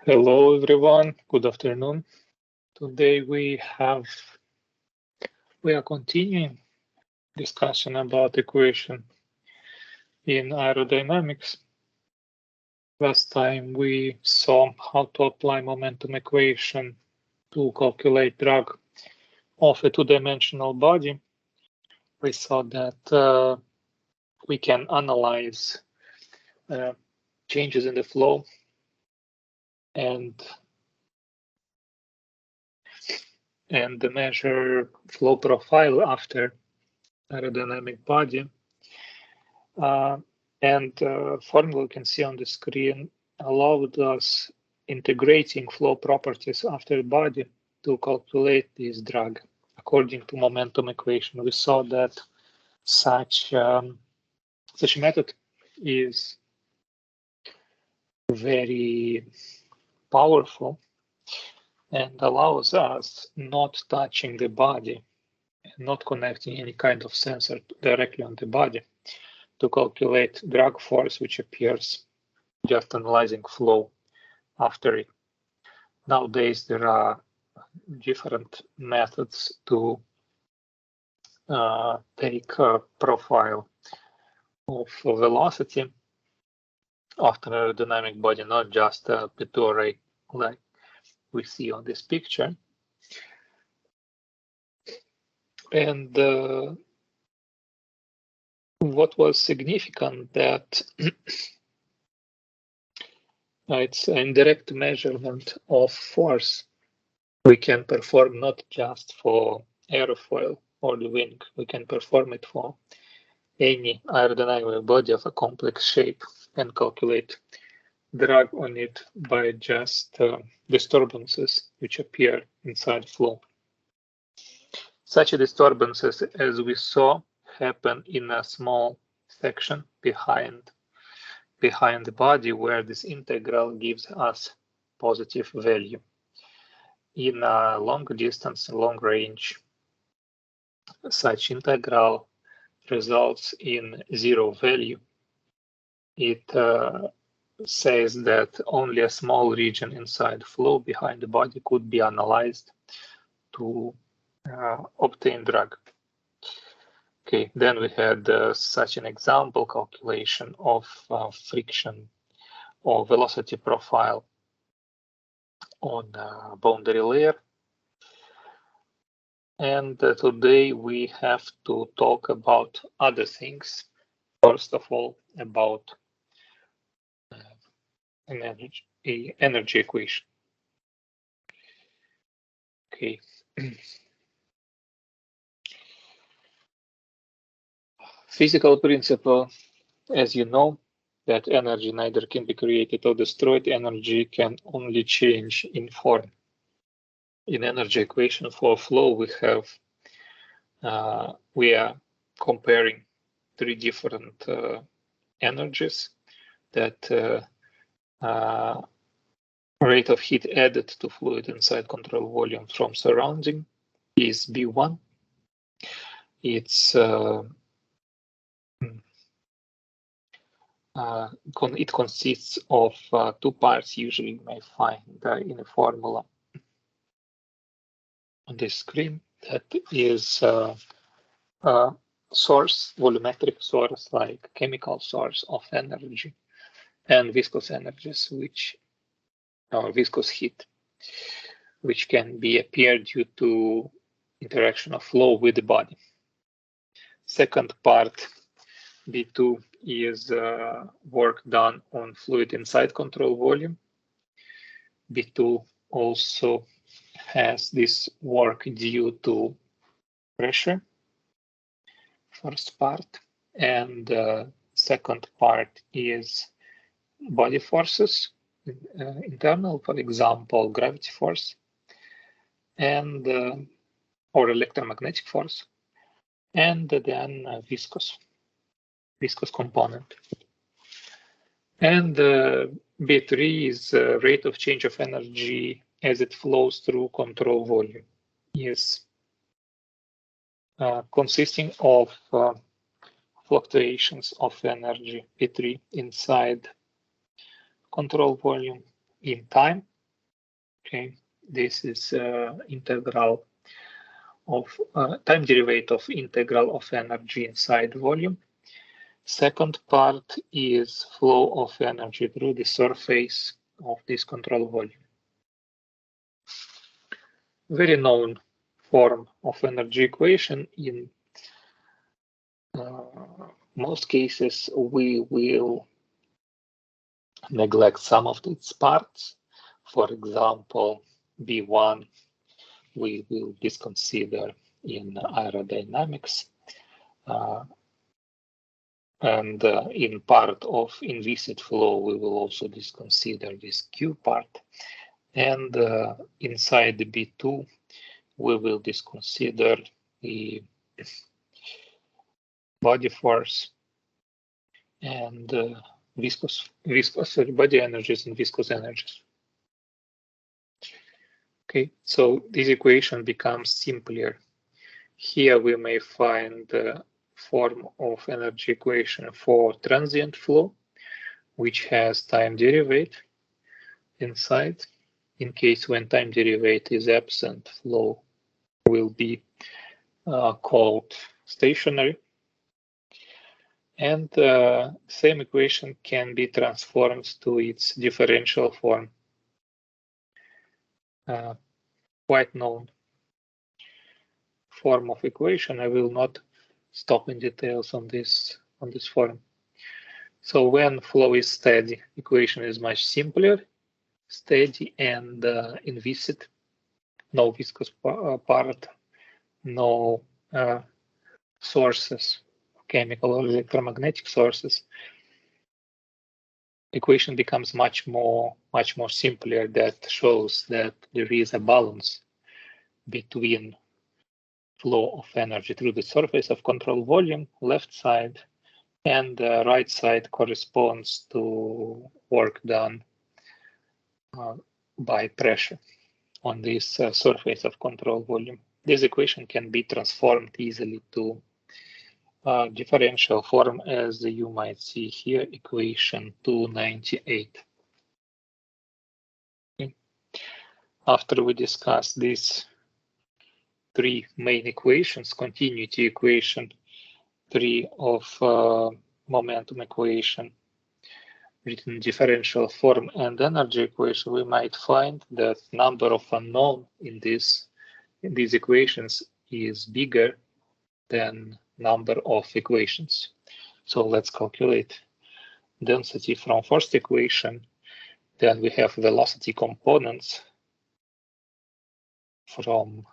Hello everyone, good afternoon. Today we are continuing discussion about equation in aerodynamics. Last time we saw how to apply momentum equation to calculate drag of a two-dimensional body. We saw that we can analyze changes in the flow and measure flow profile after aerodynamic body. Formula you can see on the screen allowed us integrating flow properties after the body to calculate this drag according to momentum equation. We saw that such method is very powerful and allows us not touching the body and not connecting any kind of sensor directly on the body to calculate drag force, which appears just analyzing flow after it. Nowadays, there are different methods to take a profile of velocity after an aerodynamic body, not just a P2 array like we see on this picture. And what was significant that it's an indirect measurement of force we can perform not just for aerofoil or the wing. We can perform it for any aerodynamic body of a complex shape and calculate drag on it by just disturbances which appear inside flow. Such disturbances, as we saw, happen in a small section behind the body where this integral gives us positive value. In a long distance, long range, such integral results in zero value. It says that only a small region inside flow behind the body could be analyzed to obtain drag. Okay, then we had such an example calculation of friction or velocity profile on boundary layer. And today we have to talk about other things. First of all, about an energy equation. Okay. Physical principle, as you know, that energy neither can be created or destroyed. Energy can only change in form. In energy equation for flow, we are comparing three different energies. That rate of heat added to fluid inside control volume from surrounding is B1. It consists of two parts. Usually you may find in a formula on the screen. That is source, volumetric source, like chemical source of energy, and viscous energies, which are viscous heat, which can be appear due to interaction of flow with the body. Second part, B2, is work done on fluid inside control volume. B2 also has this work due to pressure, first part, and second part is body forces, internal, for example, gravity force, and or electromagnetic force, and then viscous component. And B3 is rate of change of energy as it flows through control volume. Yes, consisting of fluctuations of energy B3 inside control volume in time Okay, this is integral of time derivative of integral of energy inside volume. Second part is flow of energy through the surface of this control volume. Very known form of energy equation. In most cases, we will neglect some of its parts. For example, B1 we will disconsider in aerodynamics. And in part of inviscid flow, we will also disconsider this Q part. And inside the B2, we will disconsider the body force and body energies and viscous energies. Okay, so this equation becomes simpler. Here we may find the form of energy equation for transient flow, which has time derivative inside. In case when time derivative is absent, flow will be called stationary. And the same equation can be transformed to its differential form, quite known form of equation. I will not stop in details on this form. So when flow is steady, equation is much simpler, steady and inviscid, no viscous part, no sources, chemical or electromagnetic sources. Equation becomes much more simpler. That shows that there is a balance between flow of energy through the surface of control volume, left side, and the right side corresponds to work done by pressure on this surface of control volume. This equation can be transformed easily to differential form, as you might see here, equation 298. Okay. After we discuss these three main equations, continuity equation, three of momentum equation, written differential form, and energy equation, we might find that number of unknown in these equations is bigger than number of equations. So let's calculate density from first equation. Then we have velocity components from,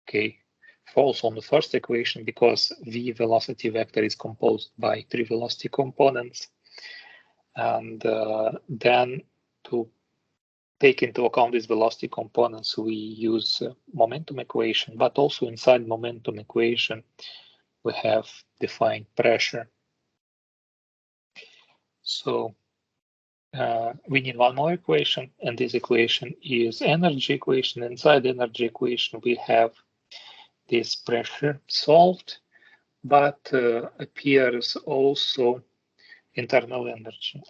okay, false on the first equation because v velocity vector is composed by three velocity components. And then to take into account these velocity components, we use momentum equation, but also inside momentum equation, we have defined pressure. So we need one more equation, and this equation is energy equation. Inside energy equation, we have this pressure solved, but appears also internal energy,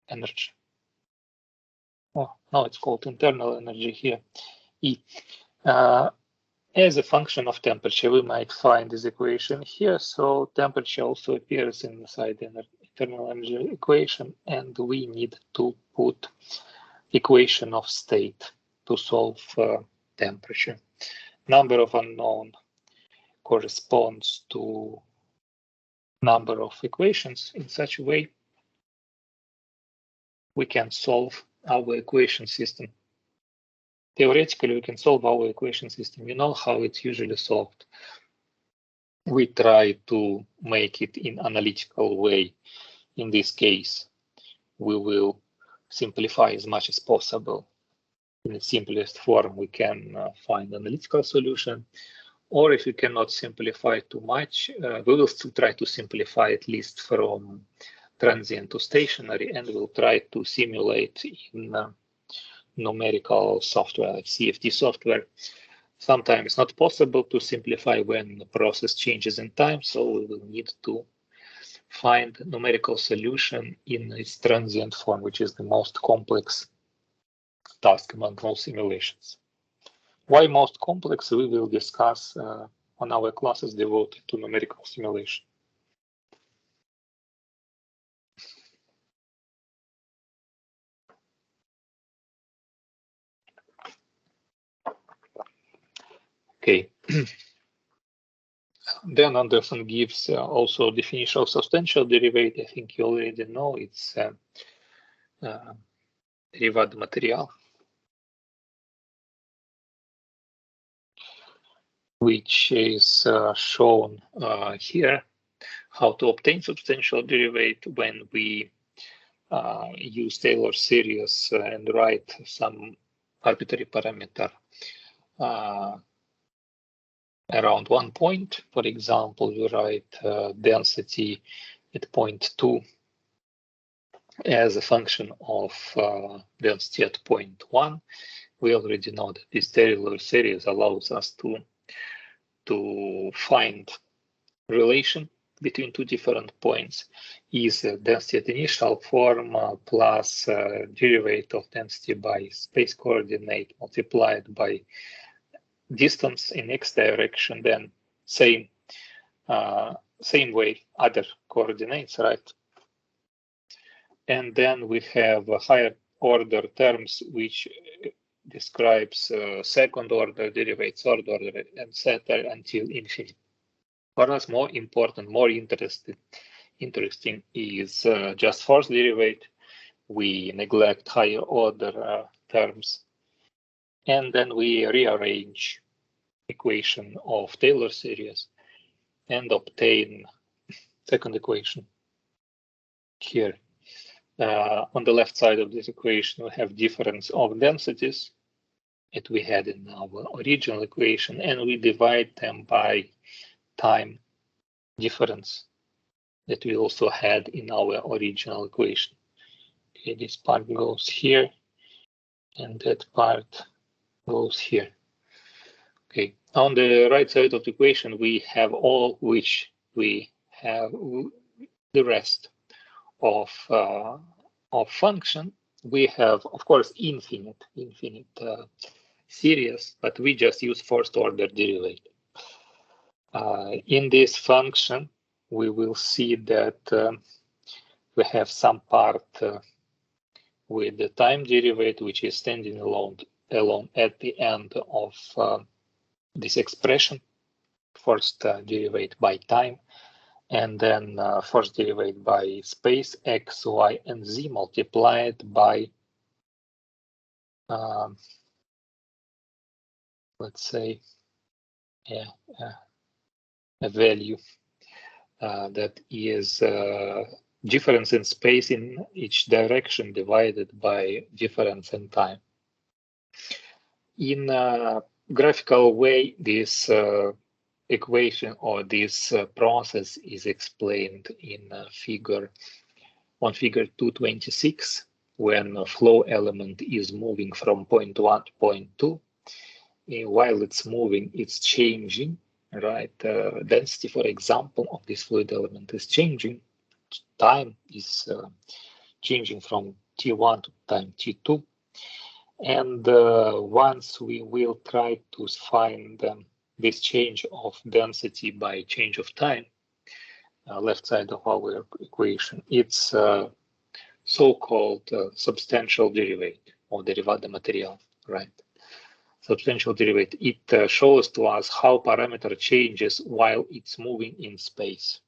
energy. Oh, no, it's called internal energy here, E. As a function of temperature, we might find this equation here. So temperature also appears inside the internal energy equation, and we need to put equation of state to solve temperature. Number of unknown corresponds to number of equations. In such a way, we can solve our equation system. Theoretically, we can solve our equation system. You know how it's usually solved. We try to make it in analytical way. In this case, we will simplify as much as possible. In the simplest form, we can find analytical solution. Or if we cannot simplify too much, we will still try to simplify at least from transient to stationary, and we'll try to simulate in numerical software like CFD software. Sometimes it's not possible to simplify when the process changes in time, so we will need to find numerical solution in its transient form, which is the most complex task among all simulations. Why most complex, we will discuss on our classes devoted to numerical simulation. Okay. Then Anderson gives also definition of substantial derivative. I think you already know it's derived material, which is shown here. How to obtain substantial derivative when we use Taylor series and write some arbitrary parameter around 1 point. For example, we write density at point 2 as a function of density at point 1. We already know that this Taylor series allows us to find relation between two different points is density at initial form plus derivative of density by space coordinate multiplied by distance in x direction, then same way other coordinates, right? And then we have higher order terms which describes second order derivatives, third order, etc. until infinity. For us, more important, more interesting is just first derivative. We neglect higher order terms, and then we rearrange equation of Taylor series and obtain second equation here. On the left side of this equation, we have difference of densities that we had in our original equation, and we divide them by time difference that we also had in our original equation. Okay, this part goes here, and that part goes here. Okay, on the right side of the equation, we have all which we have the rest of function. We have, of course, infinite series, but we just use first order derivative. In this function, we will see that we have some part with the time derivative, which is standing alone at the end of this expression, first derivative by time, and then first derivative by space x, y, and z multiplied by, let's say, a value that is difference in space in each direction divided by difference in time. In a graphical way, this equation or this process is explained in figure 226, when a flow element is moving from point 1 to point 2. While it's moving, it's changing, right? Density, for example, of this fluid element is changing. Time is changing from T1 to time T2. And once we will try to find this change of density by change of time, left side of our equation, it's so-called substantial derivative or derived material, right? Substantial derivative. It shows to us how parameter changes while it's moving in space.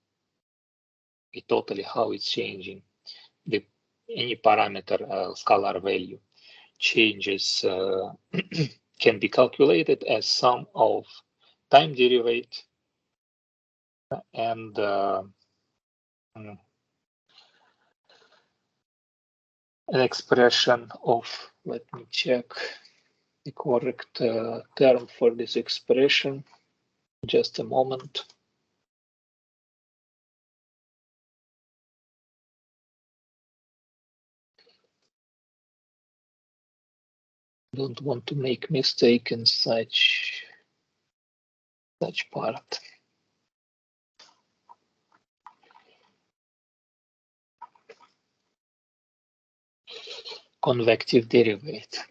It totally how it's changing. Any parameter scalar value changes can be calculated as sum of time derivative and an expression of, let me check the correct term for this expression. Just a moment. Don't want to make mistake in such part. Convective derivative.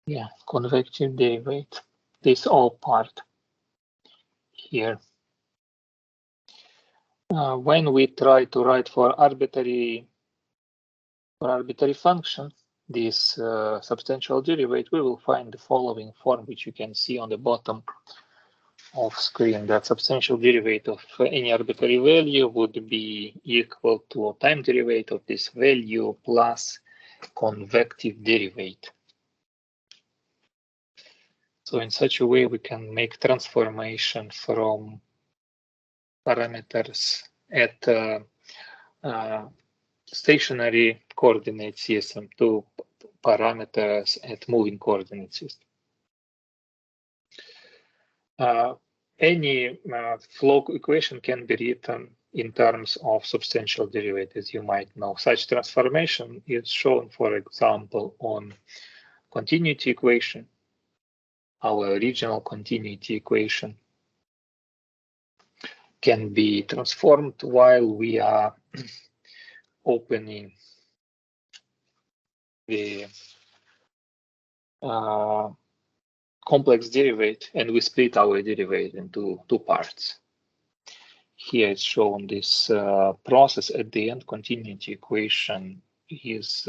Yeah, convective derivate. This all part here. When we try to write for arbitrary function, this substantial derivate, we will find the following form, which you can see on the bottom of screen. That substantial derivate of any arbitrary value would be equal to time derivate of this value plus convective derivate. So in such a way, we can make transformation from parameters at stationary coordinate system to parameters at moving coordinate system. Any flow equation can be written in terms of substantial derivate, as you might know. Such transformation is shown, for example, on continuity equation, our original continuity equation can be transformed while we are opening the complex derivative, and we split our derivative into two parts. Here it's shown this process at the end. Continuity equation is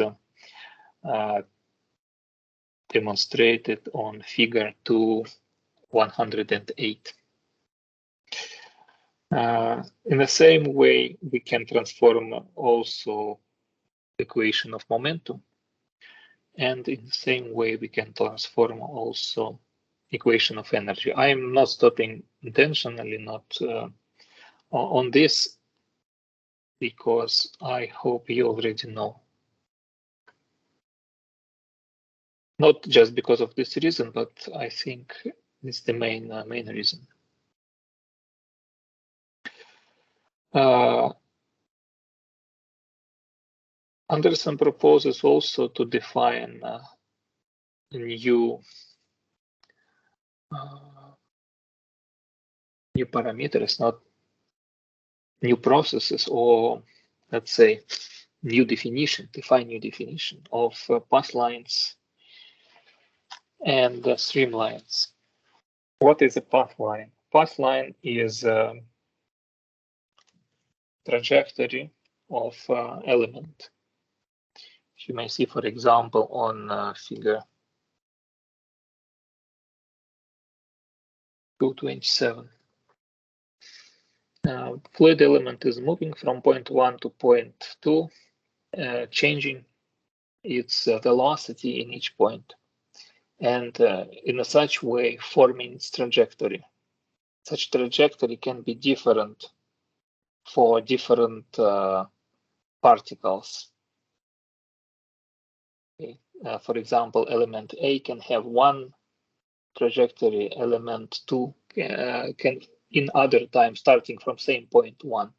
demonstrated on figure 2/108. In the same way, we can transform also equation of momentum, and in the same way we can transform also equation of energy. I am not stopping intentionally not on this, because I hope you already know. Not just because of this reason, but I think it's the main reason. Anderson proposes also to define new parameters, not new processes, or let's say define new definition of pathlines and streamlines. What is a pathline? Pathline is a trajectory of element. You may see, for example, on figure 227. Fluid element is moving from point 1 to point 2, changing its velocity in each point, and in such way forming its trajectory. Such trajectory can be different for different particles. Okay. For example, element A can have one trajectory, element 2 can in other time, starting from same point 1,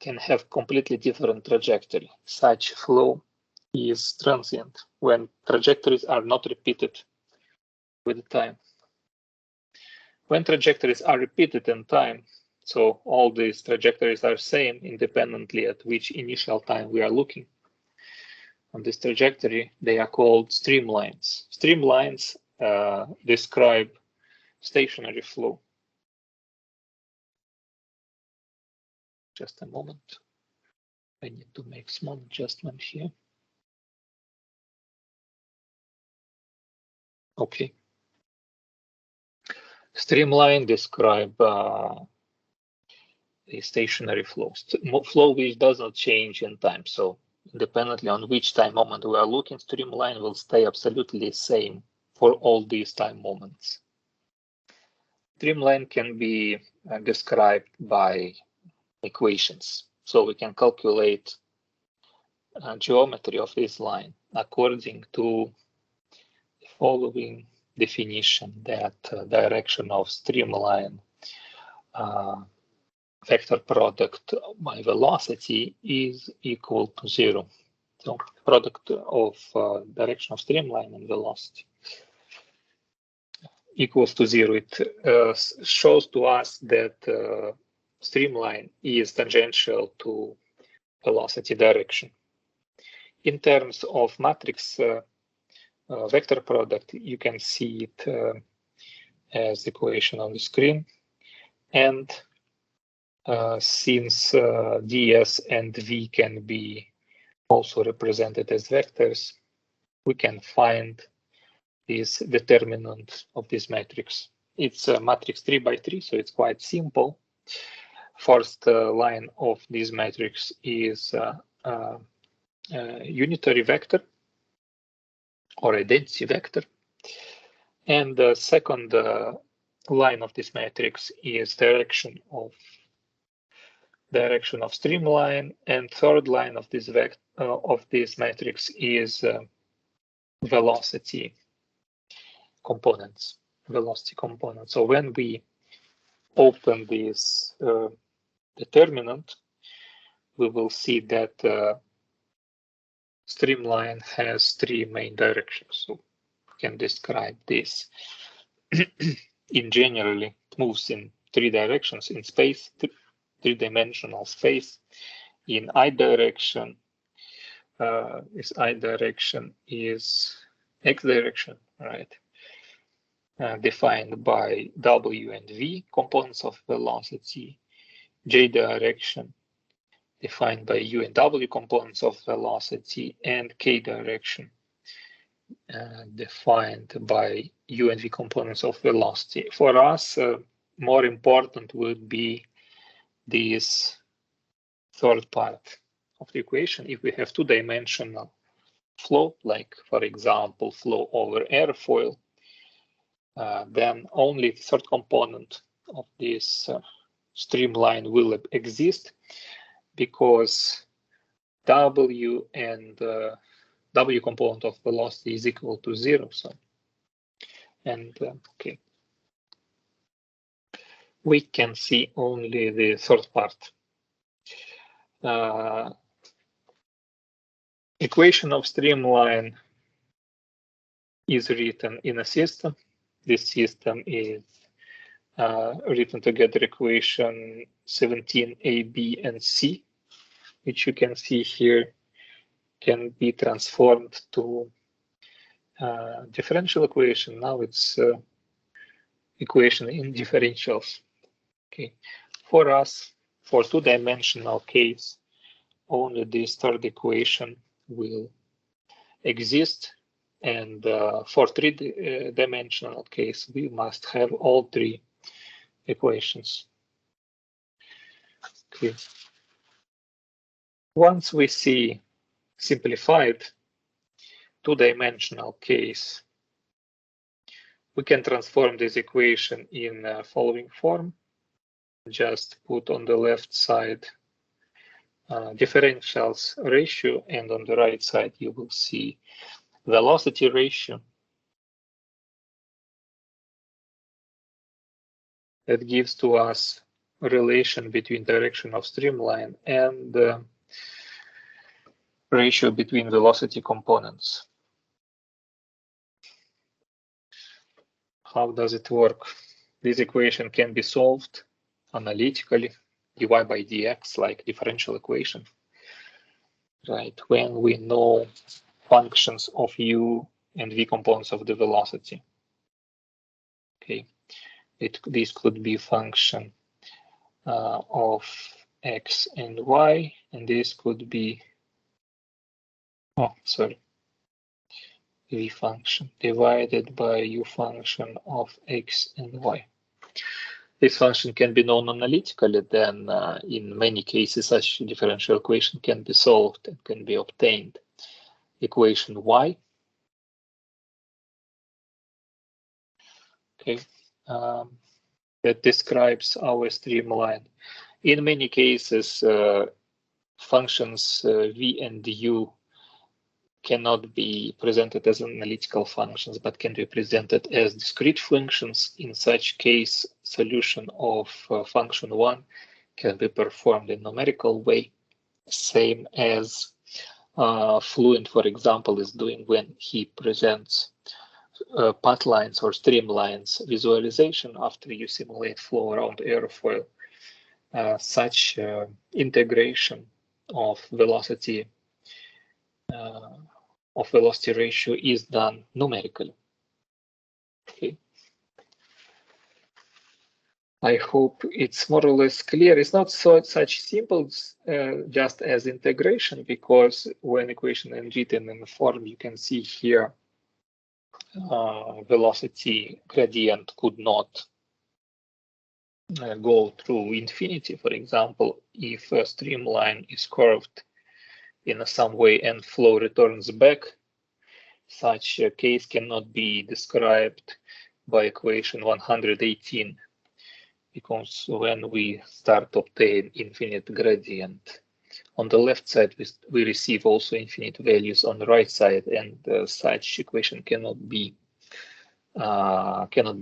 can have completely different trajectory. Such flow is transient when trajectories are not repeated with time. When trajectories are repeated in time, so all these trajectories are same independently at which initial time we are looking on this trajectory, they are called streamlines. Streamlines describe stationary flow. Just a moment. I need to make small adjustment here. Okay. Streamline describe the stationary flow, flow which does not change in time. So independently on which time moment we are looking, streamline will stay absolutely the same for all these time moments. Streamline can be described by equations. So we can calculate geometry of this line according to the following definition, that direction of streamline vector product by velocity is equal to 0. So product of direction of streamline and velocity equals to 0. It shows to us that streamline is tangential to velocity direction. In terms of matrix vector product, you can see it as equation on the screen. And since ds and v can be also represented as vectors, we can find this determinant of this matrix. It's a matrix 3 by 3, so it's quite simple. First line of this matrix is a unitary vector or a density vector. And the second line of this matrix is direction of streamline, and third line of this matrix is velocity components. So when we open this determinant, we will see that streamline has 3 main directions. So we can describe this in generally it moves in 3 directions in space, 3-dimensional space. In I direction, this I direction is x direction, right? Defined by W and V components of velocity. J direction defined by U and W components of velocity, and K direction defined by U and V components of velocity. For us, more important would be this third part of the equation. If we have 2-dimensional flow, like for example, flow over airfoil, then only the third component of this streamline will exist, because W and W component of velocity is equal to 0. So, and okay, we can see only the third part. Equation of streamline is written in a system. This system is written together equation 17a, b, and c, which you can see here can be transformed to differential equation. Now it's equation in differentials. Okay, for us, for 2-dimensional case, only this third equation will exist, and for 3-dimensional case, we must have all 3 equations. Okay. Once we see simplified 2-dimensional case, we can transform this equation in following form. Just put on the left side differentials ratio, and on the right side you will see velocity ratio. That gives to us a relation between direction of streamline and ratio between velocity components. How does it work? This equation can be solved analytically, dy by dx, like differential equation, right? When we know functions of u and v components of the velocity. Okay, this could be function of x and y, and this could be, v function divided by u function of x and y. This function can be known analytically, then in many cases such differential equation can be solved and can be obtained. Equation y. Okay, that describes our streamline. In many cases, functions v and u cannot be presented as analytical functions, but can be presented as discrete functions. In such case, solution of function 1 can be performed in numerical way, same as Fluent, for example, is doing when he presents Pathlines or Streamlines visualization after you simulate flow around airfoil. Such integration of velocity of velocity ratio is done numerically. Okay. I hope it's more or less clear. It's not such simple just as integration, because when equation is written in the form, you can see here velocity gradient could not go through infinity. For example, if a streamline is curved in some way and flow returns back, such a case cannot be described by equation 118. Because when we start to obtain infinite gradient, on the left side we receive also infinite values on the right side, and such equation cannot be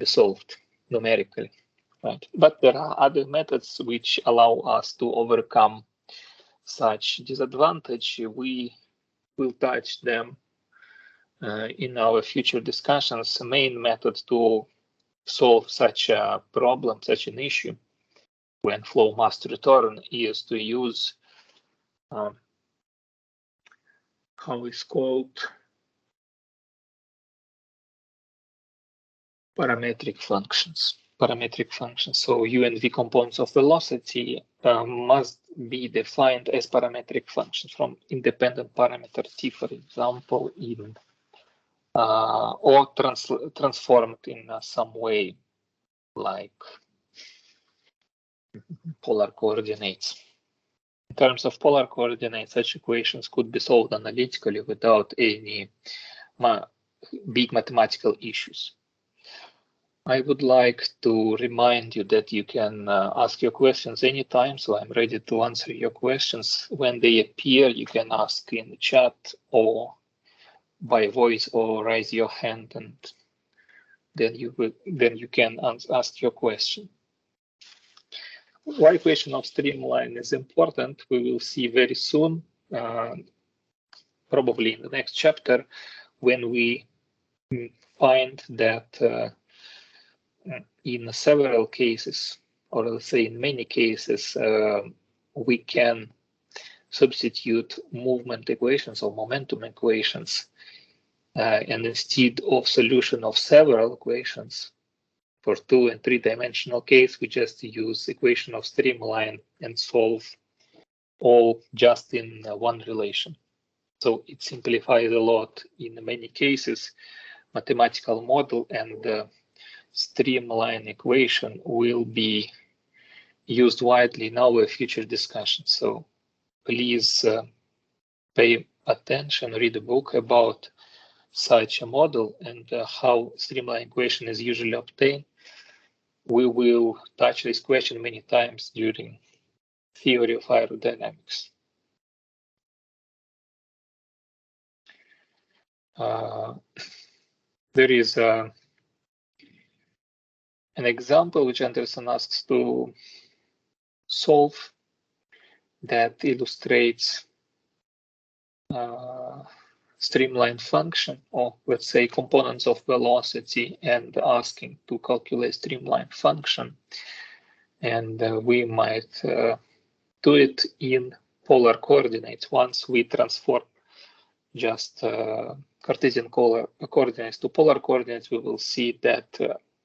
solved numerically, right? But there are other methods which allow us to overcome such disadvantage. We will touch them in our future discussions. The main method to solve such a problem, such an issue, when flow must return, is to use how is called parametric functions. So U and V components of velocity must be defined as parametric functions from independent parameter t, for example, in or transformed in some way, like polar coordinates. In terms of polar coordinates, such equations could be solved analytically without any big mathematical issues. I would like to remind you that you can ask your questions anytime, so I'm ready to answer your questions. When they appear, you can ask in the chat or by voice, or raise your hand, and then you can ask your question. Why equation of streamline is important, we will see very soon, probably in the next chapter, when we find that in several cases, or let's say in many cases, we can substitute movement equations or momentum equations, and instead of solution of several equations for 2- and 3-dimensional case, we just use equation of streamline and solve all just in one relation. So it simplifies a lot in many cases. Mathematical model and streamline equation will be used widely in our future discussions. So please pay attention, read a book about such a model and how streamline equation is usually obtained. We will touch this question many times during theory of aerodynamics. There is an example which Anderson asks to solve that illustrates streamline function, or let's say components of velocity, and asking to calculate streamline function. And we might do it in polar coordinates. Once we transform just Cartesian coordinates to polar coordinates, we will see that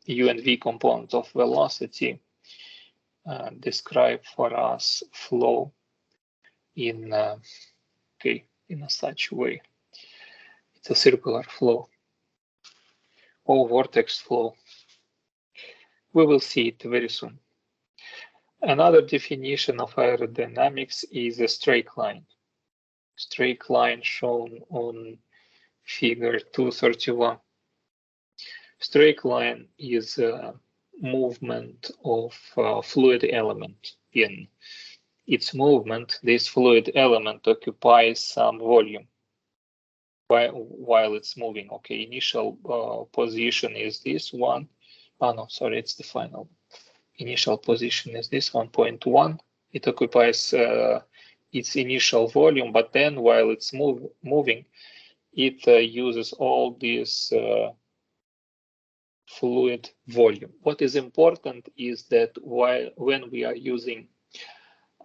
U and V components of velocity describe for us flow in in such a way. It's a circular flow or vortex flow. We will see it very soon. Another definition of aerodynamics is a straight line. Straight line shown on figure 231. Straight line is a movement of fluid element. In its movement, this fluid element occupies some volume while it's moving. Okay, initial position is this one. Oh no, sorry, it's the final. Initial position is this 1.1. It occupies its initial volume, but then while it's moving, it uses all this fluid volume. What is important is that when we are using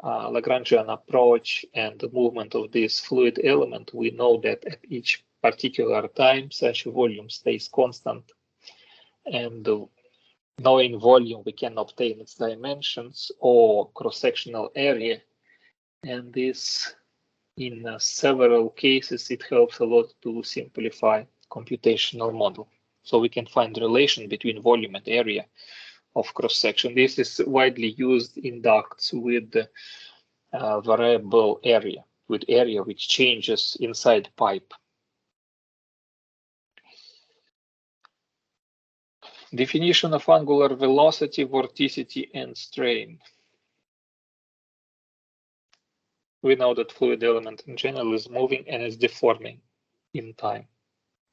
Lagrangian approach and the movement of this fluid element, we know that at each particular time, such volume stays constant. And knowing volume, we can obtain its dimensions or cross-sectional area. And this, in several cases, it helps a lot to simplify computational model. So we can find the relation between volume and area of cross-section. This is widely used in ducts with variable area, with area which changes inside pipe. Definition of angular velocity, vorticity, and strain. We know that fluid element in general is moving and is deforming in time.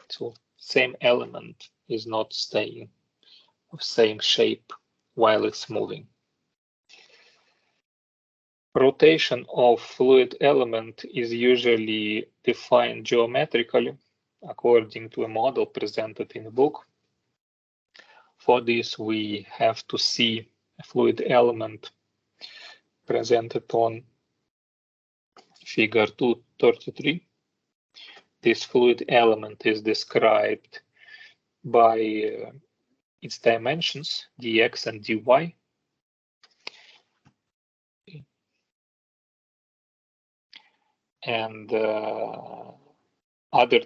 So same element is not staying of same shape while it's moving. Rotation of fluid element is usually defined geometrically according to a model presented in the book. For this, we have to see a fluid element presented on figure 233. This fluid element is described by its dimensions, dx and dy. And other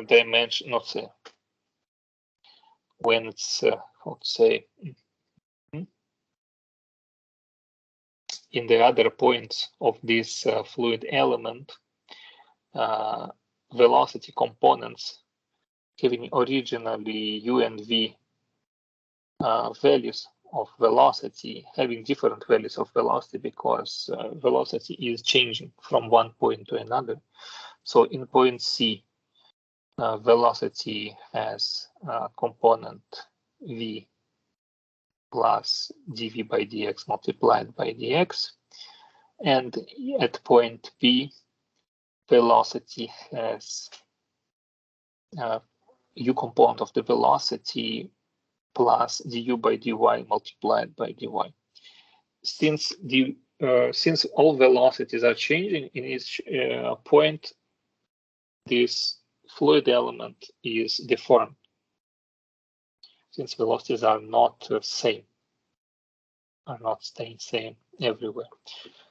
dimension, not say, when it's, how to say, in the other points of this fluid element, velocity components having originally u and v values of velocity, having different values of velocity because velocity is changing from one point to another. So in point C, velocity has component v plus dv by dx multiplied by dx. And at point B, velocity has u component of the velocity plus du by dy multiplied by dy. Since all velocities are changing in each point, this fluid element is deformed, since velocities are not same, are not staying same everywhere.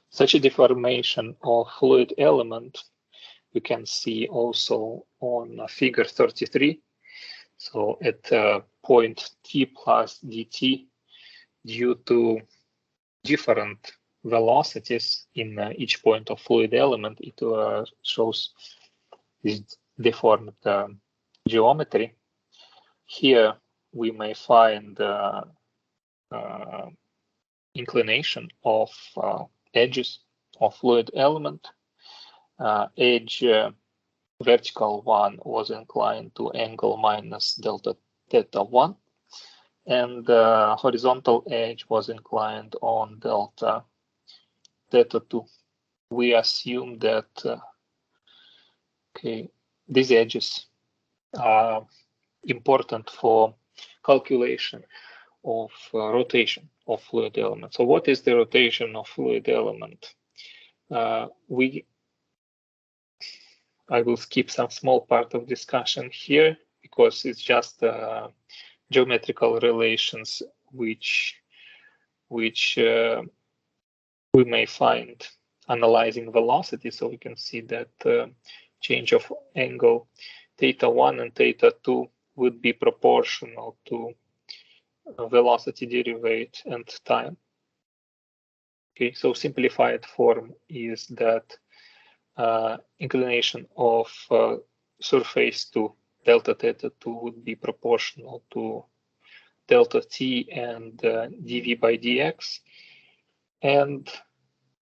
Such a deformation of fluid element we can see also on figure 33. So at point t plus dt, due to different velocities in each point of fluid element, it shows this deformed geometry. Here we may find inclination of edges of fluid element. Edge vertical one was inclined to angle minus delta theta 1, and horizontal edge was inclined on delta theta 2. We assume that these edges are important for calculation of rotation of fluid element. So what is the rotation of fluid element? I will skip some small part of discussion here because it's just geometrical relations which we may find analyzing velocity. So we can see that change of angle theta 1 and theta 2 would be proportional to velocity derivative and time. Okay, so simplified form is that inclination of surface to delta theta 2 would be proportional to delta t and dv by dx, and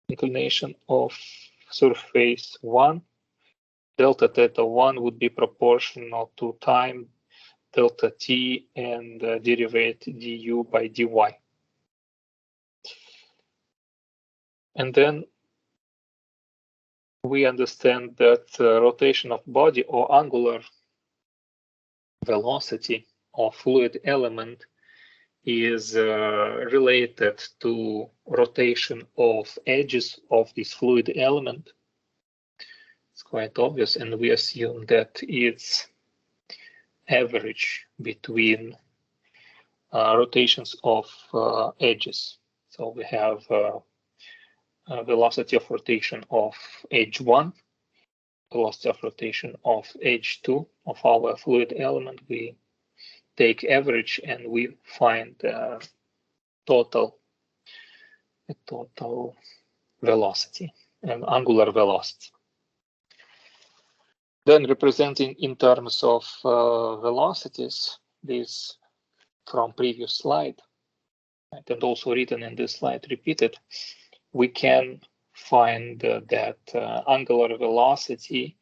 inclination of surface 1, delta theta 1 would be proportional to time delta t and derivative du by dy. And then we understand that rotation of body or angular velocity of fluid element is related to rotation of edges of this fluid element. It's quite obvious, and we assume that it's average between rotations of edges. So we have velocity of rotation of edge 1, velocity of rotation of edge 2 of our fluid element. We take average and we find total velocity and angular velocity. Then representing in terms of velocities, this from previous slide, and also written in this slide, repeated, we can find that angular velocity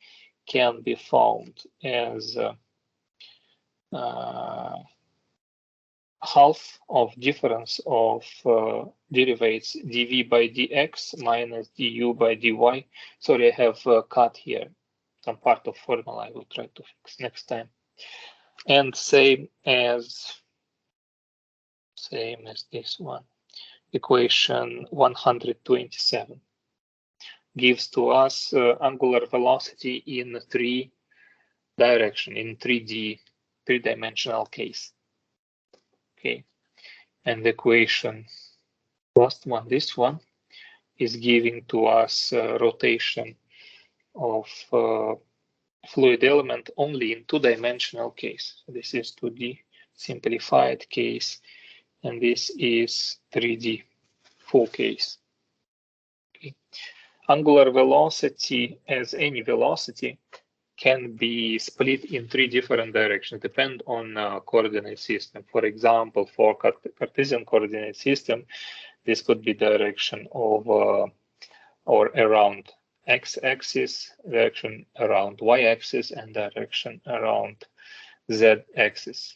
can be found as half of difference of derivatives dv by dx minus du by dy. Sorry, I have cut here some part of formula. I will try to fix next time. And same as this one. Equation 127 gives to us angular velocity in 3 direction, in 3-dimensional case. Okay, and the equation, last one, this one, is giving to us rotation of fluid element only in 2-dimensional case. This is 2D simplified case, and this is 3D full case. Okay. Angular velocity, as any velocity, can be split in 3 different directions, depend on coordinate system. For example, for Cartesian coordinate system, this could be direction of or around x-axis, direction around y-axis, and direction around z-axis.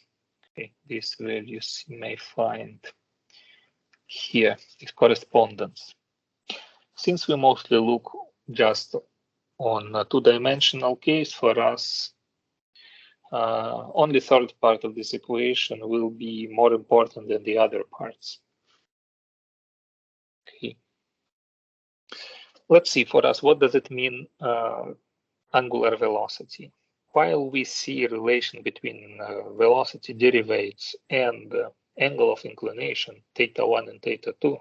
Okay, these values you may find here, this correspondence. Since we mostly look just on a 2-dimensional case, for us, only third part of this equation will be more important than the other parts. Okay. Let's see for us, what does it mean, angular velocity? While we see a relation between velocity derivatives and angle of inclination, θ1 and θ2,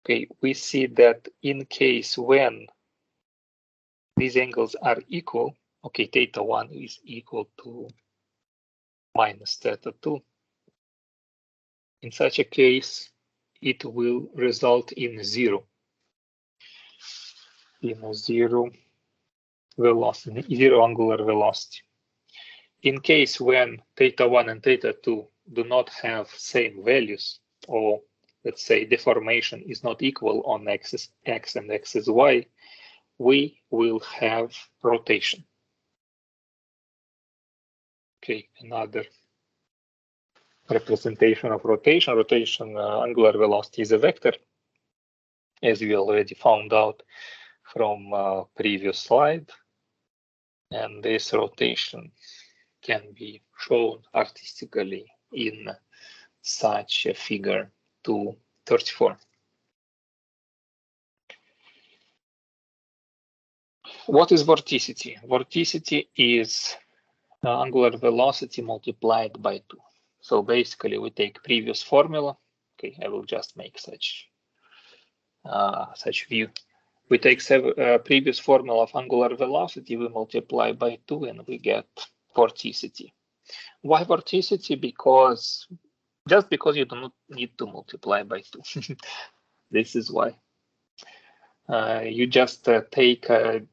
okay, we see that in case when these angles are equal, okay, θ1 is equal to minus θ2. In such a case, it will result in zero velocity, zero angular velocity. In case when θ1 and θ2 do not have same values, or let's say deformation is not equal on axis x and axis y, we will have rotation. Okay, another representation of rotation. Rotation angular velocity is a vector, as we already found out from previous slide. And this rotation can be shown artistically in such a figure 234. What is vorticity? Vorticity is angular velocity multiplied by 2. So basically we take previous formula. Okay, I will just make such view. We take previous formula of angular velocity, we multiply by 2 and we get vorticity. Why vorticity? Because just because you do not need to multiply by 2. This is why. You just take a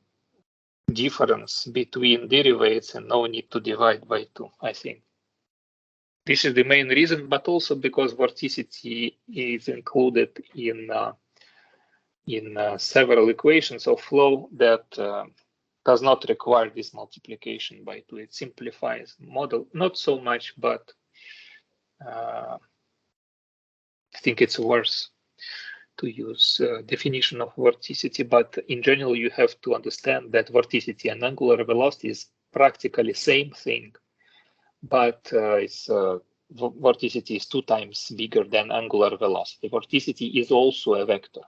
difference between derivatives and no need to divide by 2, I think. This is the main reason, but also because vorticity is included in several equations of flow that does not require this multiplication by 2. It simplifies model, not so much, but I think it's worse to use definition of vorticity. But in general, you have to understand that vorticity and angular velocity is practically same thing, but vorticity is 2 times bigger than angular velocity. Vorticity is also a vector.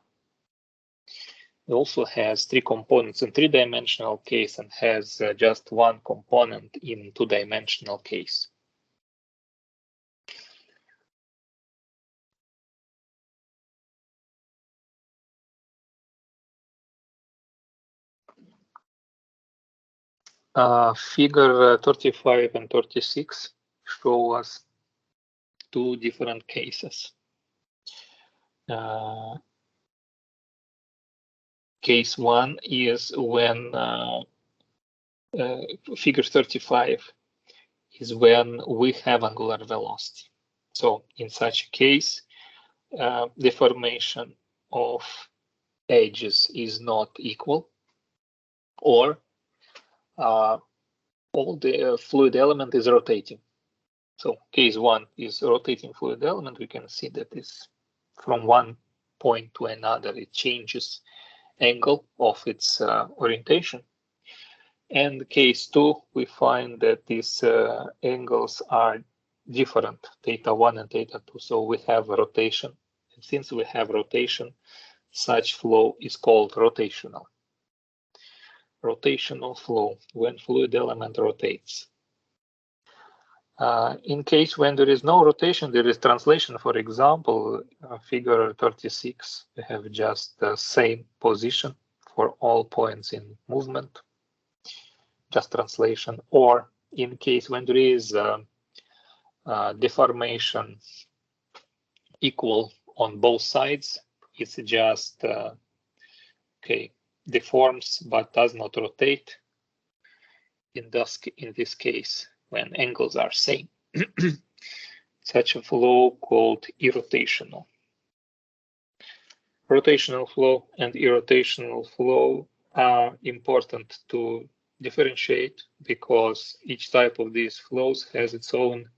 also has 3 components in 3-dimensional case and has just 1 component in 2-dimensional case. Figure 35 and 36 show us 2 different cases. Case 1 is when figure 35 is when we have angular velocity. So in such a case, the formation of edges is not equal, or all the fluid element is rotating. So case 1 is rotating fluid element. We can see that is from one point to another, it changes angle of its orientation. And case 2, we find that these angles are different, theta 1 and theta 2. So we have a rotation. And since we have rotation, such flow is called rotational. Rotational flow, when fluid element rotates. In case when there is no rotation, there is translation. For example, figure 36, we have just the same position for all points in movement, just translation. Or in case when there is deformation equal on both sides, it's just deforms but does not rotate. In this case, when angles are same, such a flow called irrotational. Rotational flow and irrotational flow are important to differentiate because each type of these flows has its own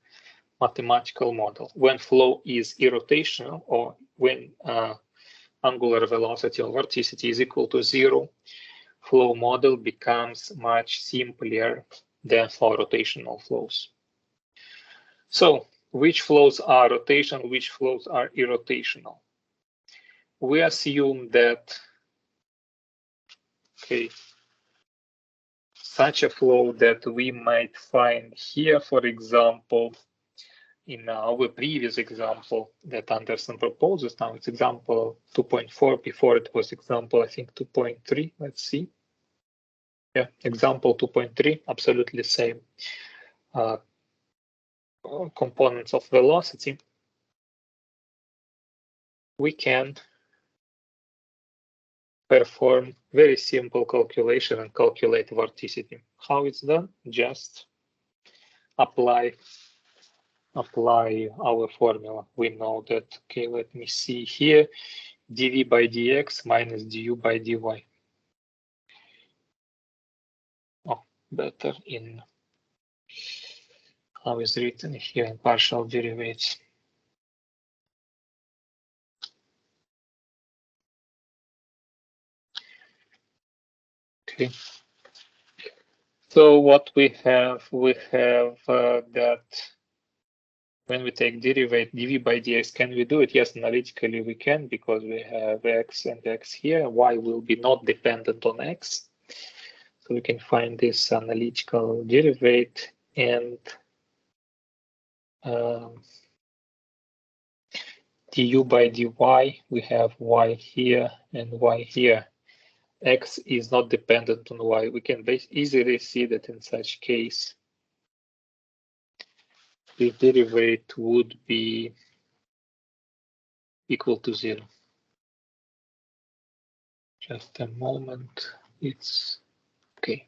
mathematical model. When flow is irrotational, or when angular velocity or vorticity is equal to 0, flow model becomes much simpler than for rotational flows. So, which flows are rotational, which flows are irrotational? We assume that, such a flow that we might find here, for example, in our previous example that Anderson proposes, now it's example 2.4, before it was example, I think 2.3, let's see. Yeah, example 2.3, absolutely same. Components of velocity. We can perform very simple calculation and calculate vorticity. How it's done? Just apply our formula. We know that, let me see here, dv by dx minus du by dy. Oh, better in how is written here in partial derivatives. Okay. So what we have that when we take derivative dv by dx, can we do it? Yes, analytically we can, because we have x and x here. Y will be not dependent on x. So we can find this analytical derivative, and du by dy, we have y here and y here. X is not dependent on y. We can easily see that in such case, the derivative would be equal to 0. Just a moment, it's okay.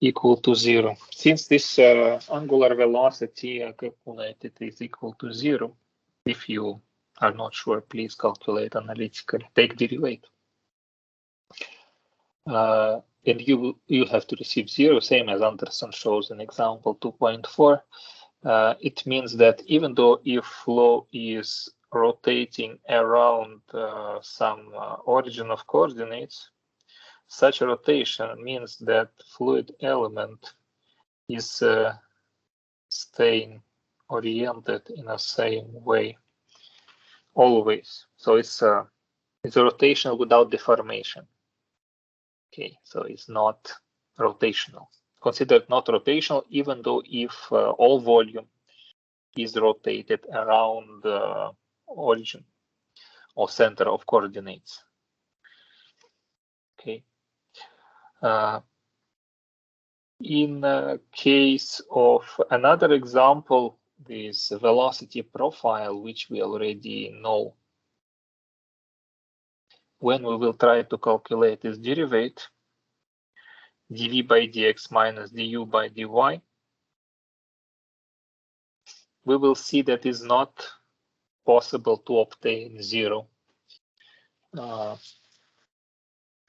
Equal to 0. Since this angular velocity calculated is equal to 0, if you are not sure, please calculate analytically, take derivative. And you have to receive 0, same as Anderson shows in example 2.4. It means that even though if flow is rotating around some origin of coordinates, such a rotation means that fluid element is staying oriented in the same way always. So it's It's rotational without deformation. Okay, so it's not rotational. Considered not rotational, even though if all volume is rotated around the origin or center of coordinates. Okay. In case of another example, this velocity profile, which we already know, when we will try to calculate this derivative, dv by dx minus du by dy, we will see that it's not possible to obtain zero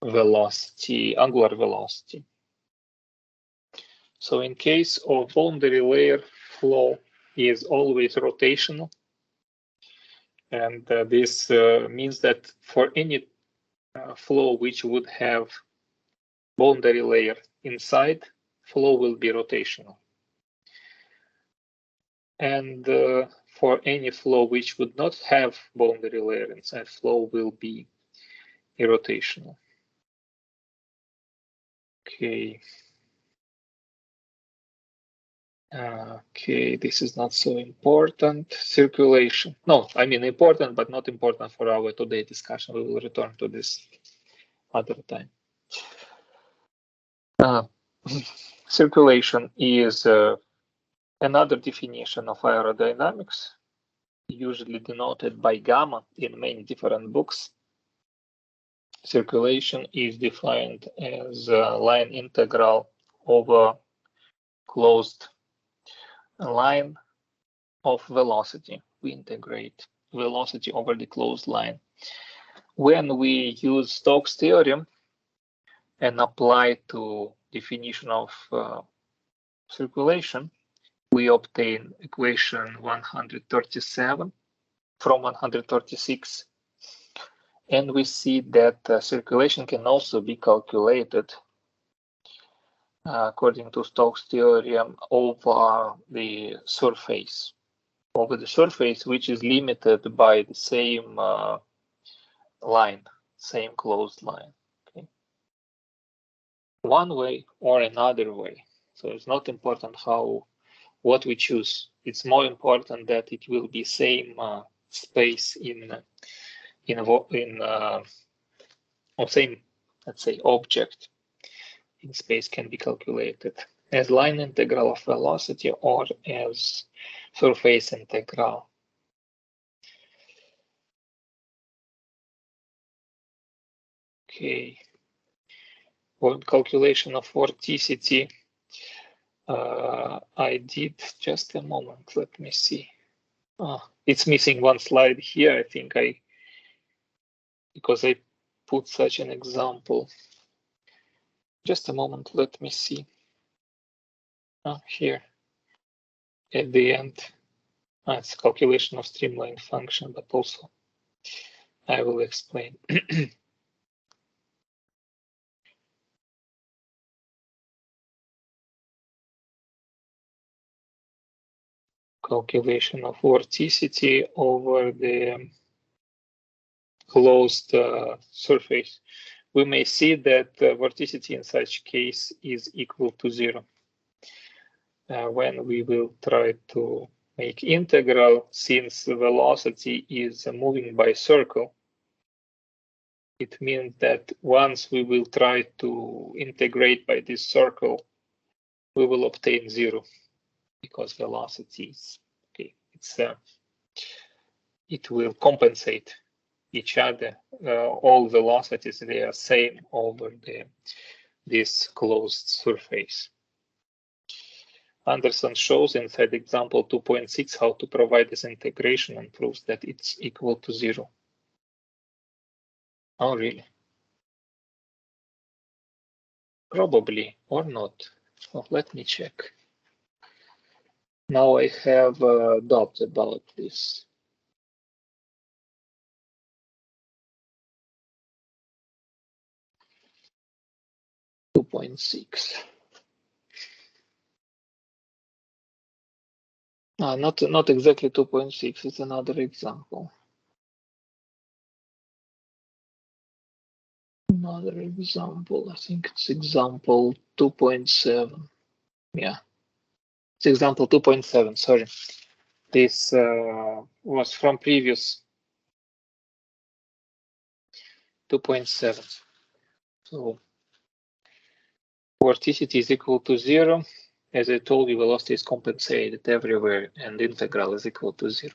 velocity, angular velocity. So in case of boundary layer, flow is always rotational. And this means that for any flow which would have boundary layer inside, flow will be rotational. And for any flow which would not have boundary layer inside, flow will be irrotational. Okay. Okay, this is not so important. Circulation. No, I mean important, but not important for our today discussion. We will return to this other time. Circulation is another definition of aerodynamics, usually denoted by gamma in many different books. Circulation is defined as a line integral over closed line of velocity. We integrate velocity over the closed line. When we use Stokes' theorem and apply to definition of circulation, we obtain equation 137 from 136. And we see that circulation can also be calculated according to Stokes' theorem over the surface. Over the surface, which is limited by the same line, same closed line. Okay. One way or another way. So it's not important what we choose. It's more important that it will be same space or same, let's say, object in space can be calculated as line integral of velocity or as surface integral. Okay. For calculation of vorticity, I did just a moment. Let me see. It's missing one slide here. I think because I put such an example. Just a moment. Let me see. Here at the end, it's calculation of streamline function, but also I will explain. Calculation of vorticity over the closed surface. We may see that vorticity in such case is equal to 0. When we will try to make integral, since the velocity is moving by circle, it means that once we will try to integrate by this circle, we will obtain 0 because velocity is okay. It will compensate each other. All velocities, they are same over this closed surface. Anderson shows inside example 2.6 how to provide this integration and proves that it's equal to 0. Oh, really? Probably or not. Oh, let me check. Now I have doubts about this. Not exactly 2.6. It's another example. another example. I think it's example 2.7. Yeah, it's example 2.7. Sorry, this was from previous 2.7. So vorticity is equal to 0. As I told you, velocity is compensated everywhere, and integral is equal to 0.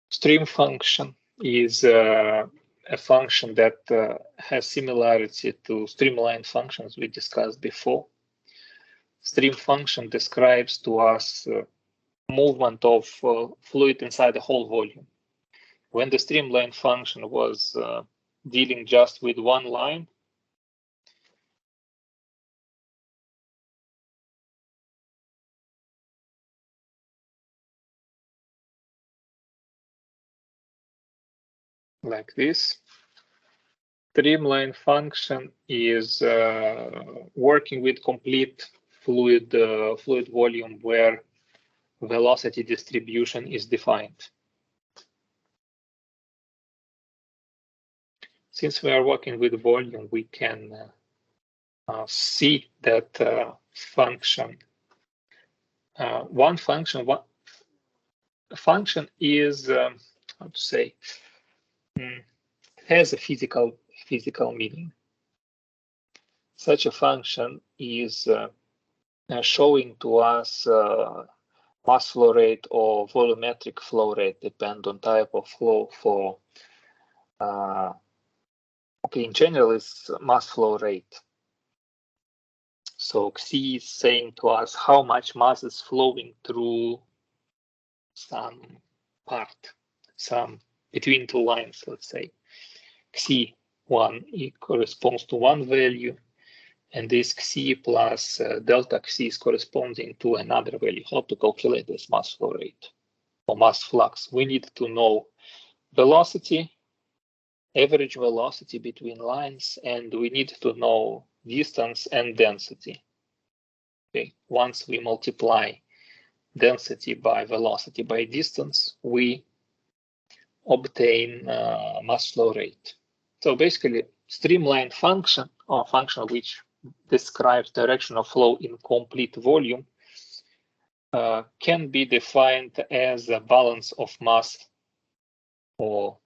Stream function is a function that has similarity to streamline functions we discussed before. Stream function describes to us movement of fluid inside the whole volume. When the streamline function was dealing just with one line, like this, streamline function is working with complete fluid volume where velocity distribution is defined. Since we are working with volume, we can see that function. One function is how to say has a physical meaning. Such a function is showing to us mass flow rate or volumetric flow rate, depend on type of flow. For okay, in general, it's mass flow rate. So Xi is saying to us how much mass is flowing through some part, some between two lines, let's say. Xi1 corresponds to one value, and this Xi plus delta Xi is corresponding to another value. How to calculate this mass flow rate or mass flux? We need to know velocity, average velocity between lines, and we need to know distance and density. Okay, once we multiply density by velocity by distance, we obtain mass flow rate. So basically, streamline function, or function which describes direction of flow in complete volume, can be defined as a balance of mass, or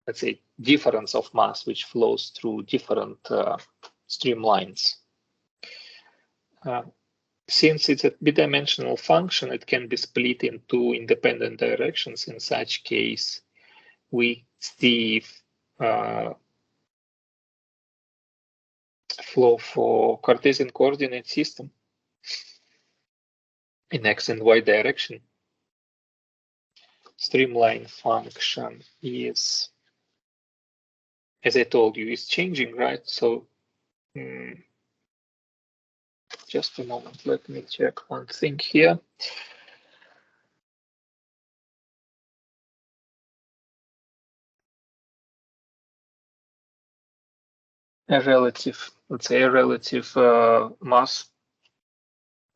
let's say difference of mass which flows through different streamlines. Since it's a bidimensional function, it can be split into independent directions. In such case, we see flow for Cartesian coordinate system in x and y direction. Streamline function is, as I told you, is changing, right? So just a moment, let me check one thing here. A relative, let's say a relative mass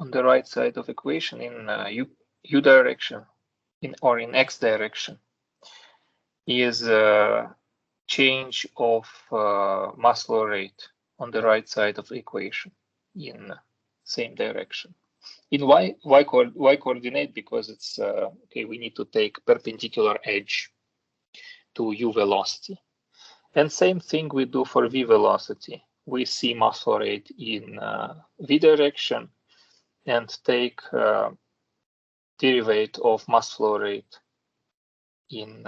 on the right side of equation in u direction, or in x direction, is a change of mass flow rate on the right side of the equation in same direction. In y coordinate, because it's okay, we need to take perpendicular edge to u velocity. And same thing we do for v velocity. We see mass flow rate in v direction and take derivative of mass flow rate in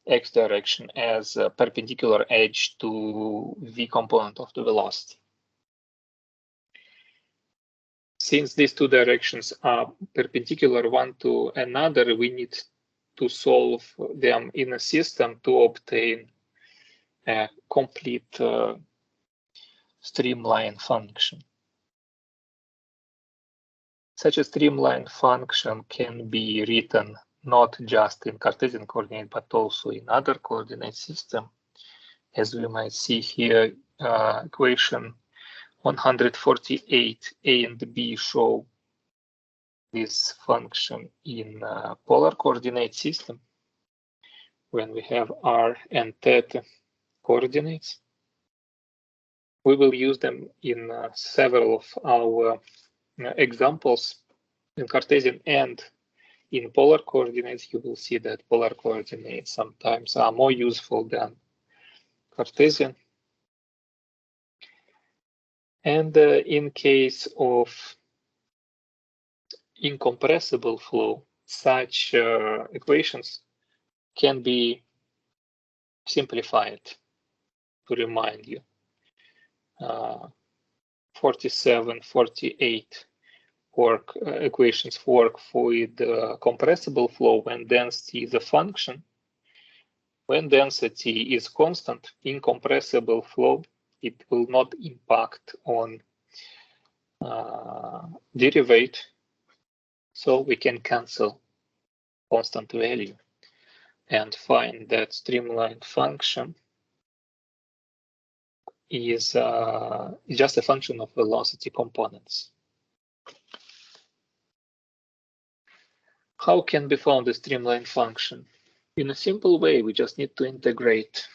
x direction as a perpendicular edge to v component of the velocity. Since these two directions are perpendicular one to another, we need to solve them in a system to obtain a complete streamline function. Such a streamline function can be written not just in Cartesian coordinate, but also in other coordinate system. As we might see here, equation 148, A and B show this function in polar coordinate system. when we have r and theta coordinates. We will use them in several of our examples in Cartesian and in polar coordinates. You will see that polar coordinates sometimes are more useful than Cartesian. And in case of incompressible flow, such equations can be simplified. To remind you, 47, 48 equations work with compressible flow when density is a function. When density is constant, incompressible flow, it will not impact on derivative, so we can cancel constant value and find that streamline function is just a function of velocity components. How can be found the streamline function? In a simple way, we just need to integrate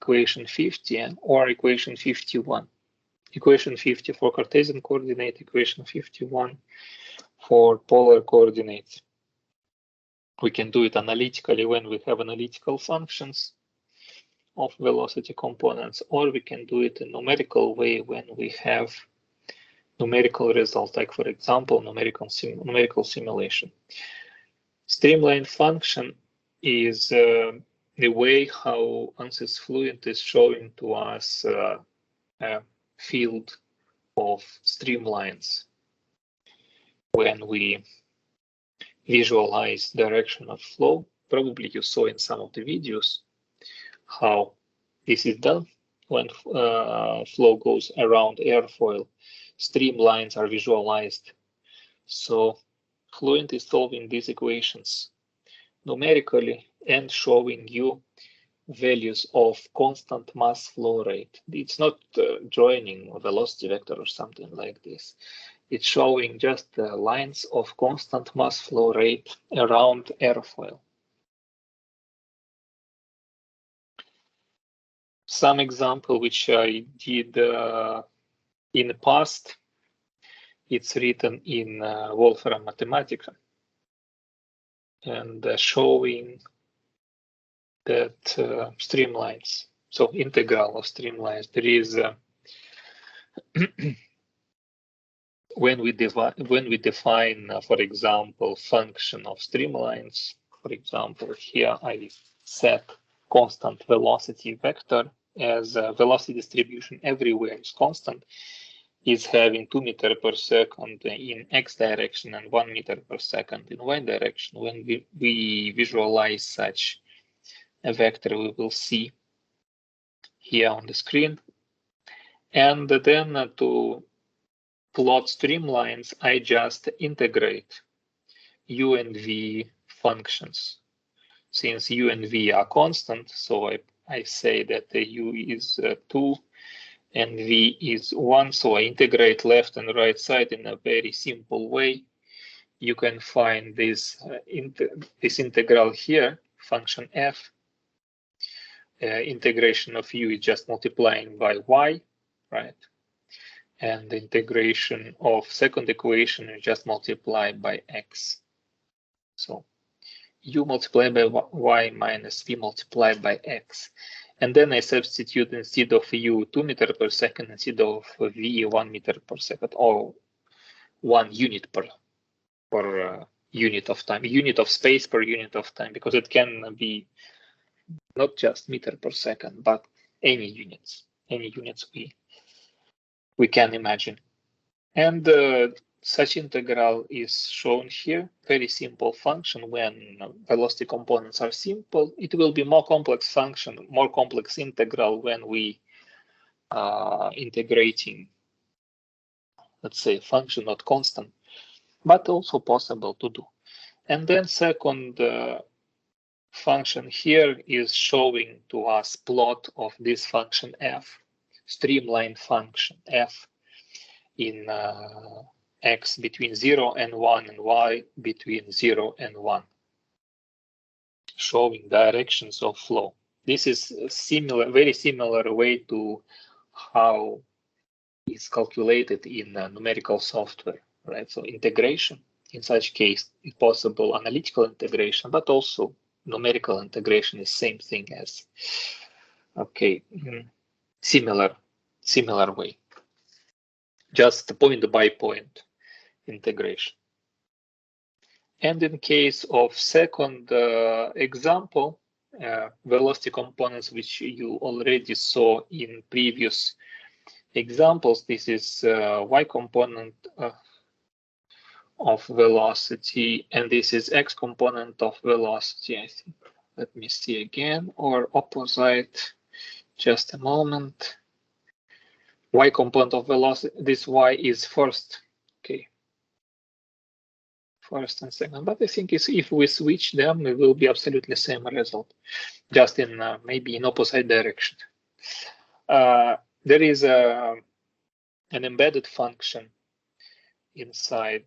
equation 50 or equation 51. Equation 50 for Cartesian coordinate, equation 51 for polar coordinates. We can do it analytically when we have analytical functions of velocity components, or we can do it in numerical way when we have numerical results, like for example, numerical simulation. Streamline function is the way how ANSYS Fluent is showing to us a field of streamlines when we visualize direction of flow. Probably you saw in some of the videos how this is done. When flow goes around airfoil, streamlines are visualized. So Fluent is solving these equations numerically and showing you values of constant mass flow rate. It's not joining a velocity vector or something like this. It's showing just the lines of constant mass flow rate around airfoil. Some example which I did in the past, it's written in Wolfram Mathematica and showing that streamlines, so integral of streamlines, there is when we define, for example, function of streamlines. For example, here I set constant velocity vector as velocity distribution everywhere is constant, is having 2 meters per second in x direction and 1 meter per second in y direction. When we visualize such a vector, we will see here on the screen. And then to plot streamlines, I just integrate u and v functions. Since u and v are constant, so I say that the u is 2 and v is 1, so I integrate left and right side in a very simple way. You can find this integral here, function f. Integration of u is just multiplying by y, right? And the integration of second equation is just multiplied by x. So u multiplied by y minus v multiplied by x. And then I substitute instead of u 2 meters per second, instead of v 1 meter per second, or 1 unit per unit of time, unit of space per unit of time, because it can be not just meter per second, but any units we can imagine. And such integral is shown here. Very simple function. When velocity components are simple, it will be more complex function, more complex integral when we integrating, let's say, function not constant, but also possible to do. And then second function here is showing to us plot of this function f, streamline function f in x between 0 and 1 and y between 0 and 1. showing directions of flow. This is a similar, very similar way to how is calculated in numerical software, right? So integration, in such case, is possible analytical integration, but also numerical integration is same thing as, okay, similar way, just point by point integration. And in case of second example, velocity components, which you already saw in previous examples, this is y component of velocity, and this is x component of velocity, I think. Let me see again, or opposite, just a moment. Y component of velocity, this y is first, okay. First and second, but I think if we switch them, it will be absolutely same result, just in maybe in opposite direction. There is an embedded function inside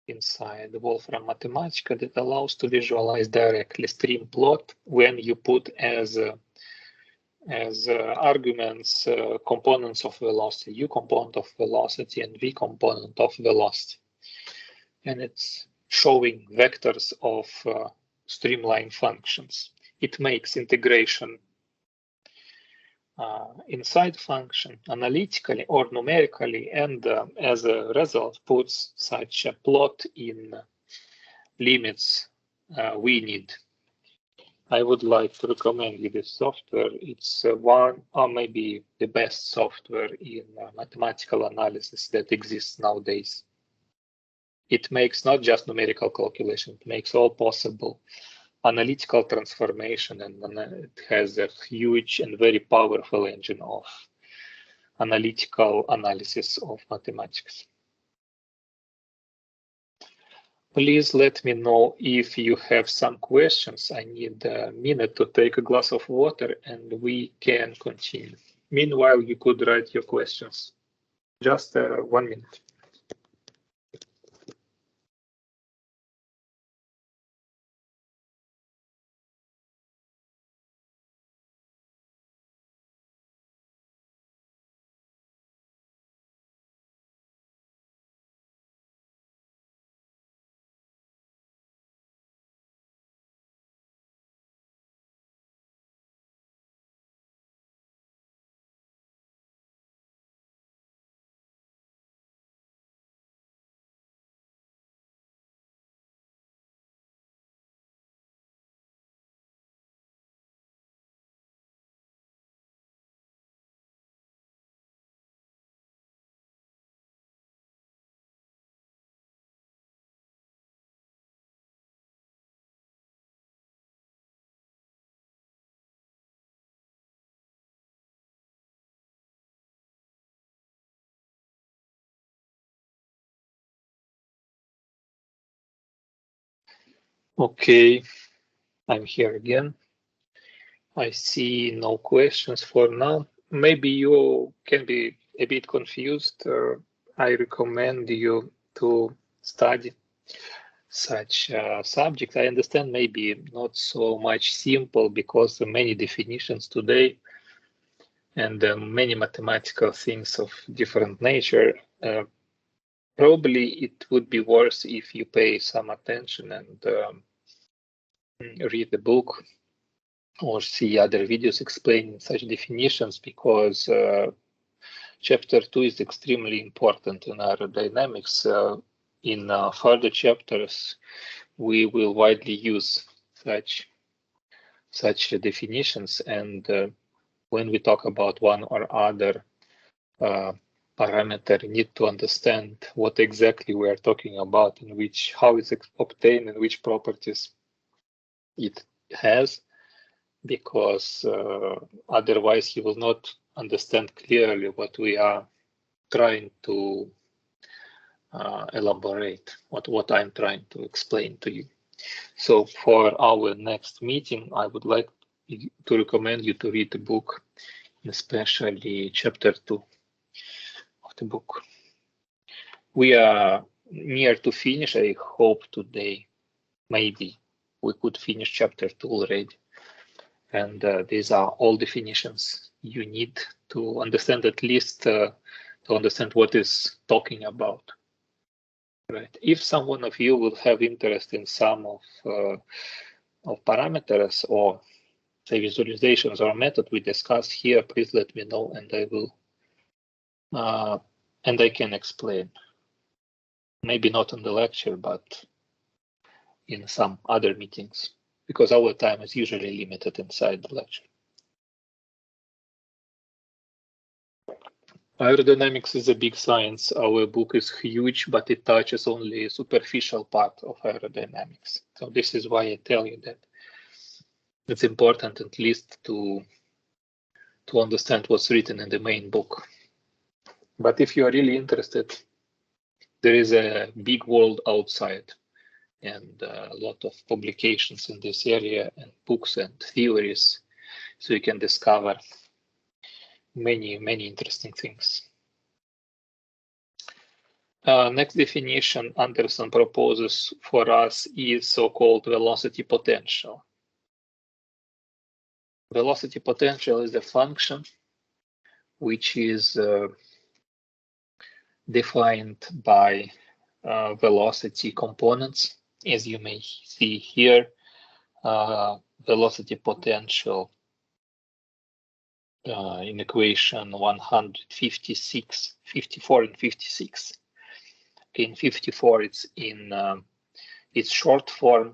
the Wolfram Mathematica that allows to visualize directly stream plot when you put as arguments components of velocity, u component of velocity and v component of velocity. And it's showing vectors of streamline functions. It makes integration inside function analytically or numerically, and as a result puts such a plot in limits we need. I would like to recommend you this software. It's one or maybe the best software in mathematical analysis that exists nowadays. It makes not just numerical calculation, it makes all possible analytical transformation, and it has a huge and very powerful engine of analytical analysis of mathematics. Please let me know if you have some questions. I need a minute to take a glass of water and we can continue. Meanwhile, you could write your questions. Just 1 minute. Okay, I'm here again. I see no questions for now. Maybe you can be a bit confused. I recommend you to study such subject. I understand maybe not so much simple because many definitions today and many mathematical things of different nature. Probably it would be worse if you pay some attention and read the book or see other videos explaining such definitions, because chapter 2 is extremely important in aerodynamics. In further chapters, we will widely use such definitions, and when we talk about one or other parameter, you need to understand what exactly we are talking about and how it's obtained and which properties it has, because otherwise you will not understand clearly what we are trying to elaborate, what I'm trying to explain to you. So for our next meeting, I would like to recommend you to read the book, especially chapter 2 of the book. We are near to finish, I hope today. Maybe we could finish chapter 2 already. And these are all definitions you need to understand, at least to understand what is talking about. Right. If someone of you will have interest in some of parameters or say visualizations or method we discussed here, please let me know, and I will and I can explain. Maybe not in the lecture, but in some other meetings, because our time is usually limited inside the lecture. Aerodynamics is a big science. Our book is huge, but it touches only a superficial part of aerodynamics. So this is why I tell you that it's important at least to understand what's written in the main book. But if you are really interested, there is a big world outside and a lot of publications in this area and books and theories, so you can discover many interesting things. Next definition Anderson proposes for us is so-called velocity potential. Velocity potential is a function which is defined by velocity components. As you may see here, velocity potential in equation 156, 54 and 56. In 54, it's in its short form,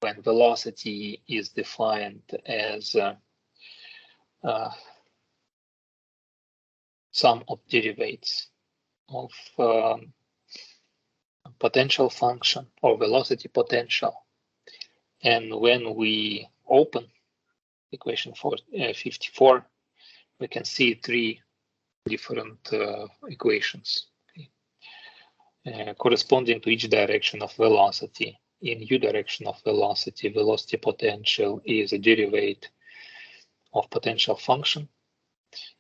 when velocity is defined as sum of derivatives of potential function or velocity potential. And when we open equation 54, we can see three different equations corresponding to each direction of velocity. In u direction of velocity, velocity potential is a derivative of potential function.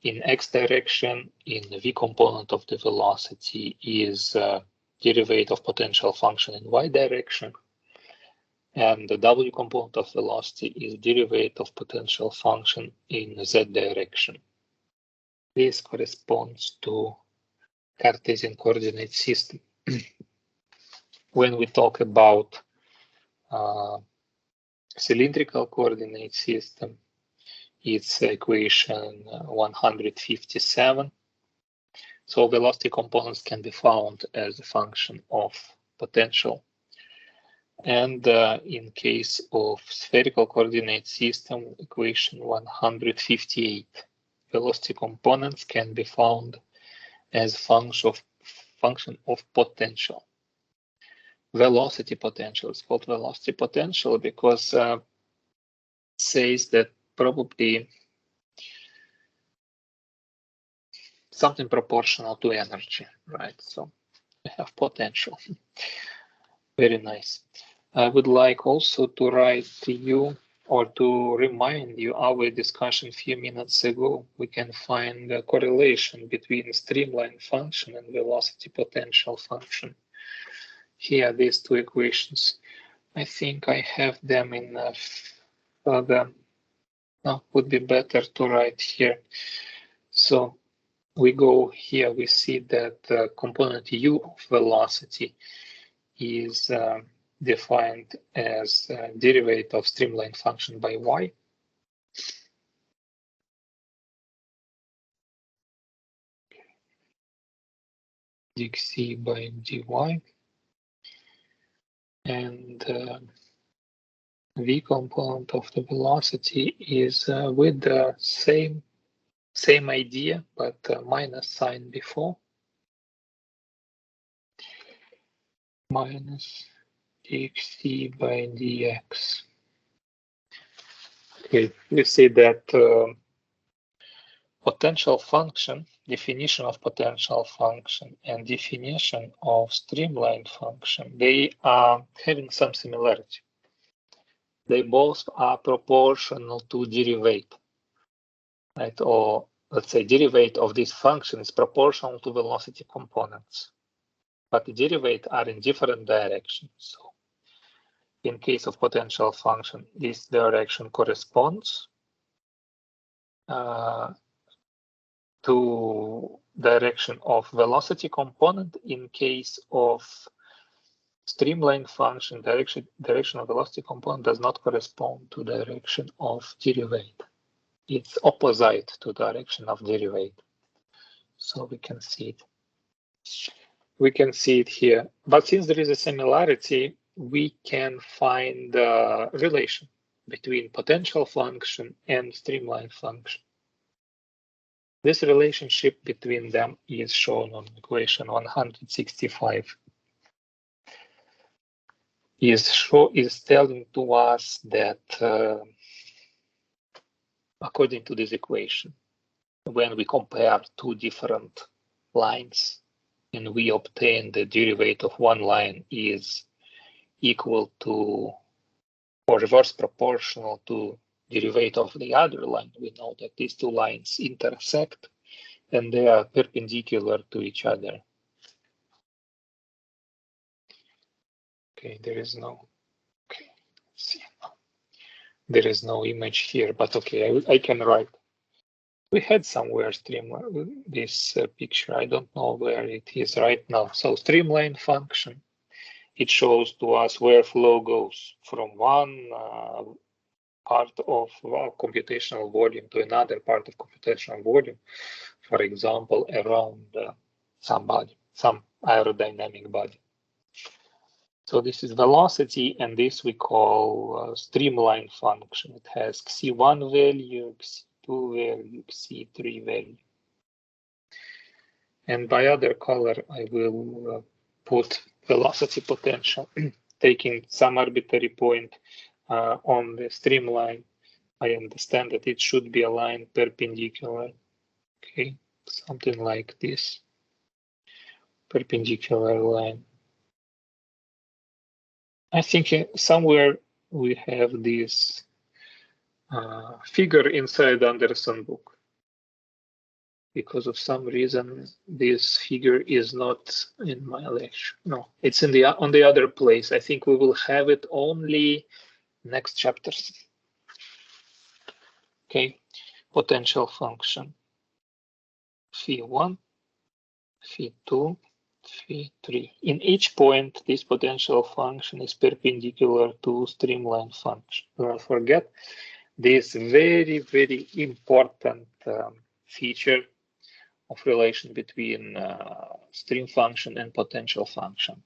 In x direction, in the v component of the velocity is derivative of potential function in y direction. And the w component of velocity is derivative of potential function in z direction. This corresponds to Cartesian coordinate system. When we talk about cylindrical coordinate system, it's equation 157. So velocity components can be found as a function of potential. And in case of spherical coordinate system, equation 158, velocity components can be found as function of potential. Velocity potential is called velocity potential because it says that probably something proportional to energy, right? So we have potential. Very nice. I would like also to write to you or to remind you our discussion a few minutes ago. We can find a correlation between streamline function and velocity potential function. Here, these two equations. I think I have them in further. No, would be better to write here. So we go here, we see that component u of velocity is defined as derivative of streamline function by y. dx by dy. And v component of the velocity is with the same idea, but minus sign before. Minus dx by dx. Okay, you see that potential function, definition of potential function and definition of streamline function, they are having some similarity. They both are proportional to derivative, right? Or let's say derivative of this function is proportional to velocity components, but the derivatives are in different directions. So in case of potential function, this direction corresponds to direction of velocity component. In case of streamline function, direction of velocity component does not correspond to direction of derivate. It's opposite to direction of derivate. So we can see it. We can see it here. But since there is a similarity, we can find a relation between potential function and streamline function. This relationship between them is shown on equation 165. Is telling to us that according to this equation, when we compare two different lines and we obtain the derivative of one line is equal to or reverse proportional to derivative of the other line, we know that these two lines intersect and they are perpendicular to each other. Okay, there is no, okay, let's see. There is no image here, but okay, I can write. We had somewhere streamline this picture. I don't know where it is right now. So streamline function, it shows to us where flow goes from one part of computational volume to another part of computational volume. For example, around some aerodynamic body. So this is velocity, and this we call streamline function. It has C1 value, C2 value, C3 value. And by other color, I will put velocity potential, taking some arbitrary point on the streamline. I understand that it should be a line perpendicular. Okay, something like this, perpendicular line. I think somewhere we have this figure inside Anderson book. Because of some reason, this figure is not in my lecture. No, it's in on the other place. I think we will have it only next chapters. Okay, potential function. Phi1, Phi2, Phi3. In each point, this potential function is perpendicular to streamline function. Do not forget this very, very important feature of relation between stream function and potential function.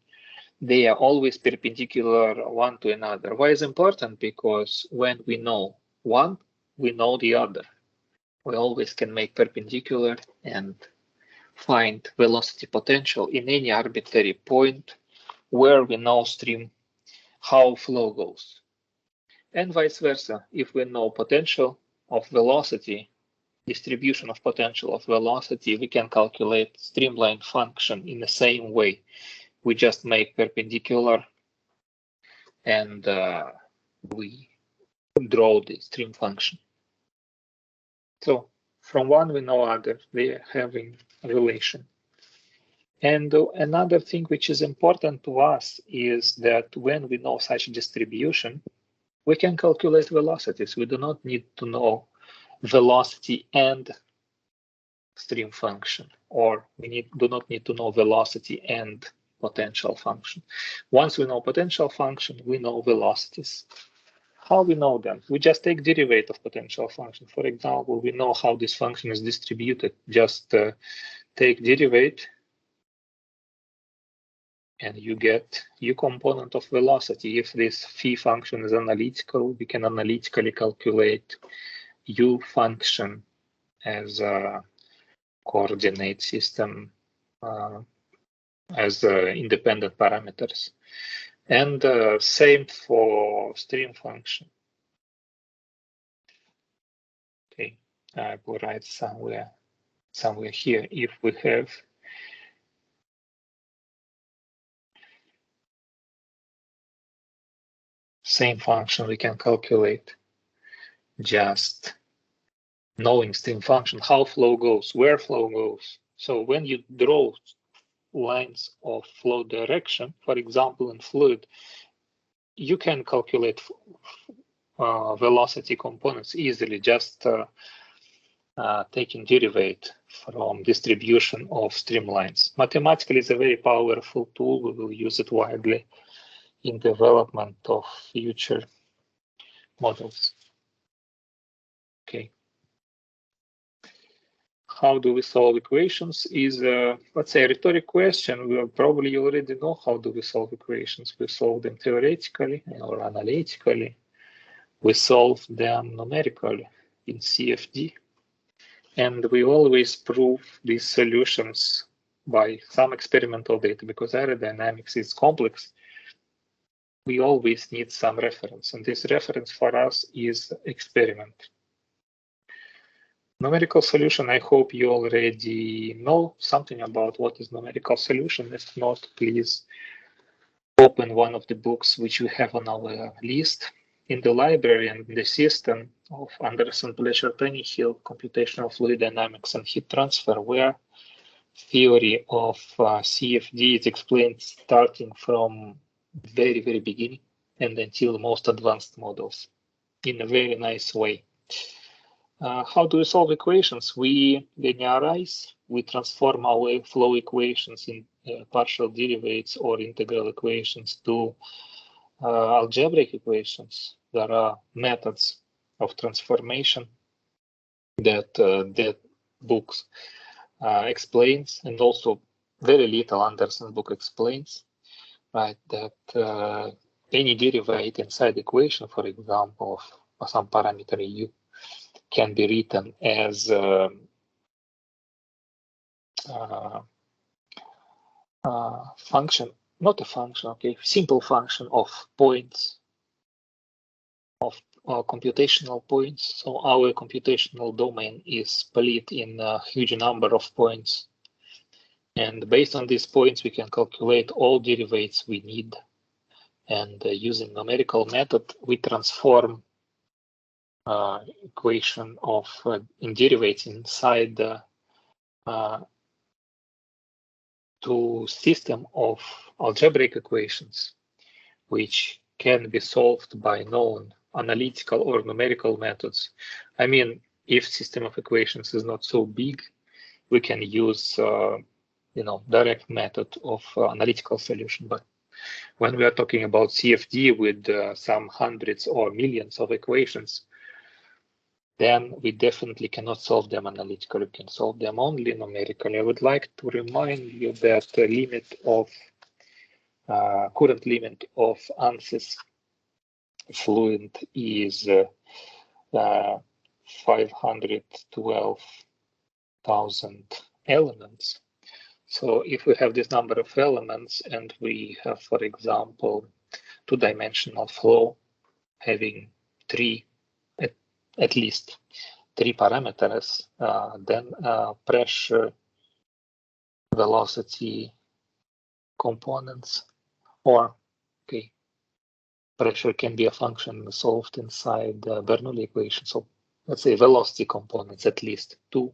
They are always perpendicular one to another. Why is important? Because when we know one, we know the other. We always can make perpendicular and find velocity potential in any arbitrary point where we know stream, how flow goes. And vice versa, if we know potential of velocity, distribution of potential of velocity, we can calculate streamline function in the same way. We just make perpendicular and we draw the stream function. So from one we know other, they are having a relation. And another thing which is important to us is that when we know such distribution, we can calculate velocities. We do not need to know velocity and stream function, or we do not need to know velocity and potential function. Once we know potential function, we know velocities. How we know them? We just take derivative of potential function. For example, we know how this function is distributed. Just take derivative and you get u component of velocity. If this phi function is analytical, we can analytically calculate u function as a coordinate system as independent parameters. And same for stream function. Okay, I will write somewhere here. If we have same function, we can calculate just knowing stream function, how flow goes, where flow goes. So when you draw lines of flow direction, for example, in fluid, you can calculate velocity components easily, just taking derivate from distribution of streamlines. Mathematically, it's a very powerful tool. We will use it widely in development of future models. Okay. How do we solve equations is, let's say, a rhetoric question. We probably already know how do we solve equations. We solve them theoretically or analytically. We solve them numerically in CFD. And we always prove these solutions by some experimental data, because aerodynamics is complex. We always need some reference, and this reference for us is experiment. Numerical solution, I hope you already know something about what is numerical solution. If not, please open one of the books which we have on our list. In the library and the system of Anderson, Blecher, Pennyhill, computational fluid dynamics and heat transfer, where theory of CFD is explained starting from very, very beginning and until most advanced models in a very nice way. How do we solve equations? We linearize, we transform our flow equations in partial derivatives or integral equations to algebraic equations. There are methods of transformation that that book explains, and also very little Anderson book explains, right? That any derivative inside the equation, for example, of some parameter u, can be written as function, not a function, okay, simple function of points, of computational points. So our computational domain is split in a huge number of points. And based on these points, we can calculate all derivatives we need. And using numerical method, we transform equation of in derivatives inside the to system of algebraic equations, which can be solved by known analytical or numerical methods. I mean, if system of equations is not so big, we can use direct method of analytical solution. But when we are talking about CFD with some hundreds or millions of equations, then we definitely cannot solve them analytically. We can solve them only numerically. I would like to remind you that the limit of current limit of ANSYS fluid is 512,000 elements. So if we have this number of elements and we have, for example, two-dimensional flow having at least three parameters, then pressure, velocity components, or pressure can be a function solved inside the Bernoulli equation. So let's say velocity components, at least two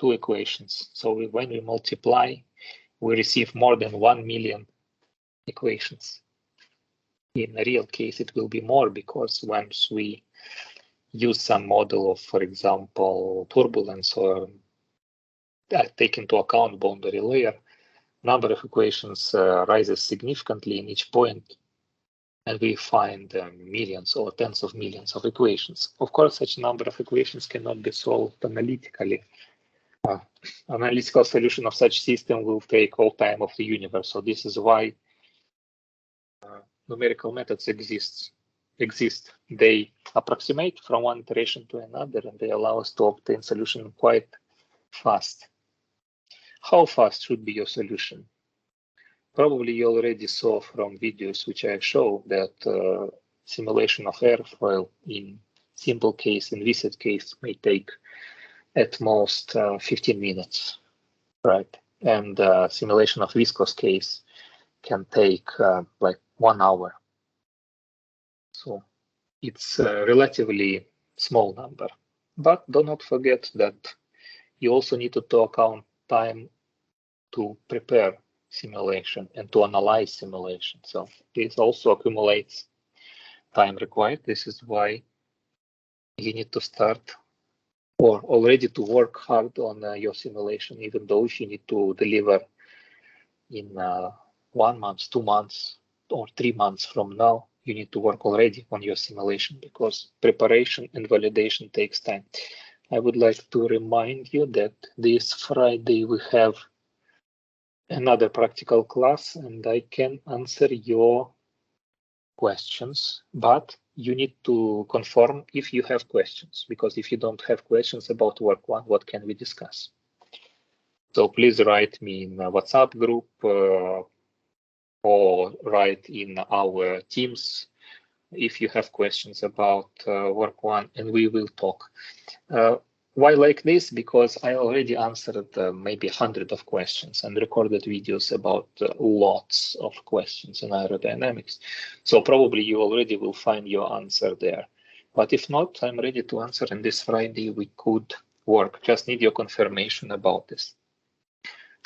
equations. So when we multiply, we receive more than 1 million equations. In a real case, it will be more, because once we use some model of, for example, turbulence, or take into account boundary layer, number of equations rises significantly in each point, and we find millions or tens of millions of equations. Of course, such number of equations cannot be solved analytically. Analytical solution of such system will take all time of the universe. So this is why numerical methods exist. They approximate from one iteration to another, and they allow us to obtain solution quite fast. How fast should be your solution? Probably you already saw from videos which I show that simulation of airfoil in simple case, in viscid case, may take at most 15 minutes, right? And simulation of viscous case can take like 1 hour. So it's a relatively small number. But do not forget that you also need to account time to prepare simulation and to analyze simulation. So this also accumulates time required. This is why you need to start or already to work hard on your simulation, even though you need to deliver in 1 month, 2 months, or 3 months from now. You need to work already on your simulation because preparation and validation takes time. I would like to remind you that this Friday we have another practical class and I can answer your questions, but you need to confirm if you have questions, because if you don't have questions about work one, what can we discuss? So please write me in a WhatsApp group or write in our Teams if you have questions about work one, and we will talk. Why like this? Because I already answered maybe 100 of questions and recorded videos about lots of questions in aerodynamics. So probably you already will find your answer there. But if not, I'm ready to answer, and this Friday we could work. Just need your confirmation about this.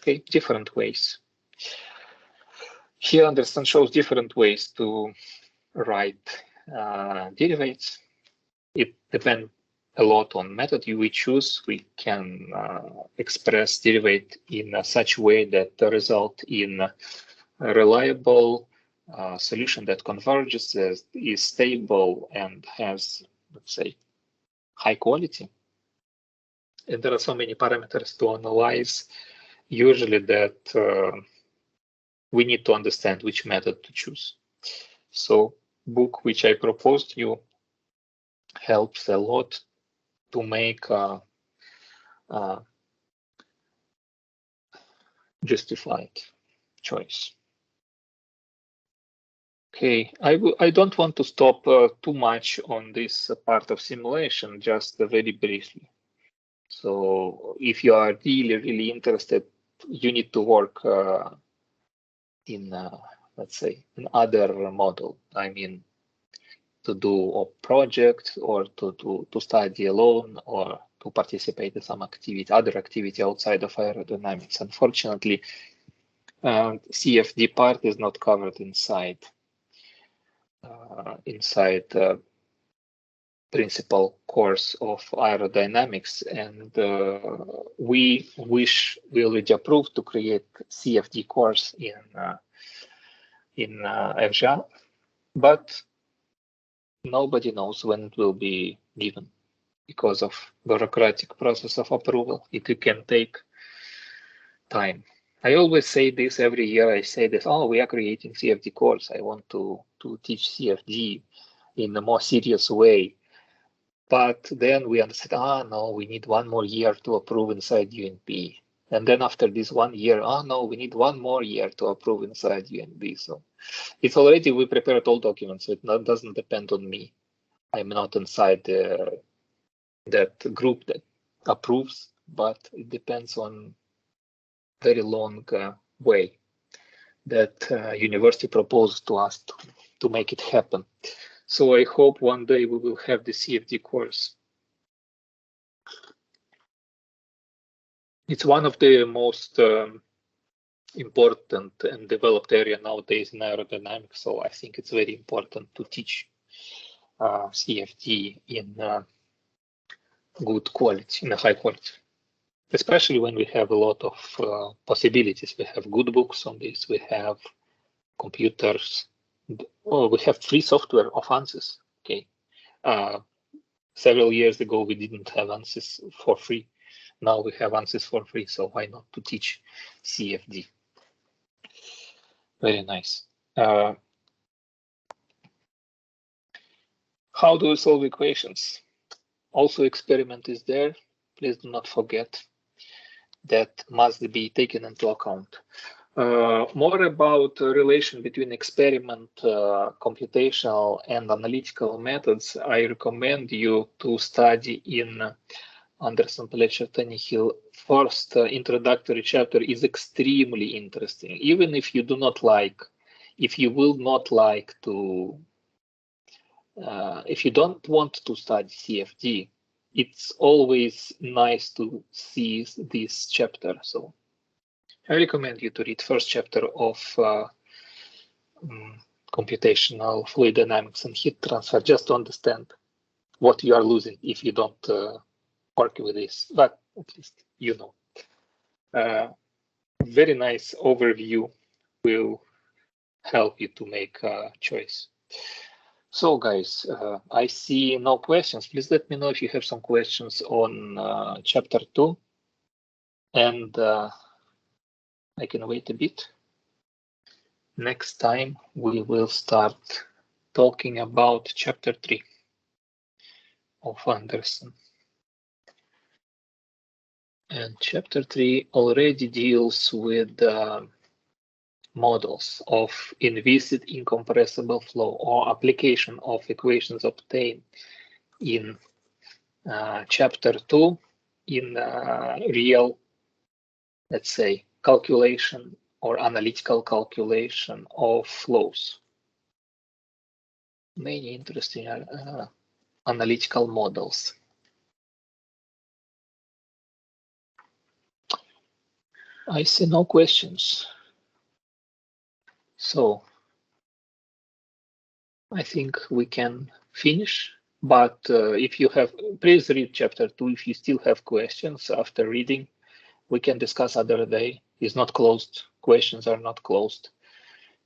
Okay, different ways. Here Anderson shows different ways to write derivatives. It depends a lot on method we choose. We can express derivative in such a way that the result in a reliable solution that converges, is stable and has, let's say, high quality. And there are so many parameters to analyze, usually that we need to understand which method to choose. So book which I proposed you helps a lot to make a justified choice. Okay, I don't want to stop too much on this part of simulation, just very briefly. So if you are really interested, you need to work in, let's say, another model. I mean, to do a project or to study alone or to participate in some activity, other activity outside of aerodynamics. Unfortunately, CFD part is not covered inside principal course of aerodynamics, and we already approved to create CFD course in FGA, but nobody knows when it will be given because of bureaucratic process of approval. It can take time. I always say this every year. I say this, oh, we are creating CFD course. I want to teach CFD in a more serious way. But then we understand, no, we need 1 more year to approve inside UNP. And then after this 1 year, no, we need 1 more year to approve inside UNP. So it's already, we prepared all documents, so it doesn't depend on me. I'm not inside that group that approves, but it depends on very long way that university proposed to us to make it happen. So I hope one day we will have the CFD course. It's one of the most important and developed area nowadays in aerodynamics. So I think it's very important to teach CFD in good quality, in a high quality. Especially when we have a lot of possibilities. We have good books on this. We have computers. Oh, we have free software of ANSYS. Okay. Several years ago, we didn't have ANSYS for free. Now we have ANSYS for free. So why not to teach CFD? Very nice. How do we solve equations? Also, experiment is there. Please do not forget. That must be taken into account. More about relation between experiment, computational, and analytical methods, I recommend you to study in Anderson, Pletcher, Tannehill. First introductory chapter is extremely interesting. Even if you do not like, if you will not like to, if you don't want to study CFD, it's always nice to see this chapter. So I recommend you to read first chapter of computational fluid dynamics and heat transfer, just to understand what you are losing if you don't work with this, but at least you know. Very nice overview will help you to make a choice. So guys, I see no questions. Please let me know if you have some questions on chapter 2, and I can wait a bit. Next time we will start talking about chapter 3 of Anderson. And chapter 3 already deals with models of inviscid incompressible flow or application of equations obtained in chapter 2 in real, let's say, calculation or analytical calculation of flows. Many interesting analytical models. I see no questions. So I think we can finish, but if you have, please read chapter 2. If you still have questions after reading, we can discuss other day. It's not closed. Questions are not closed.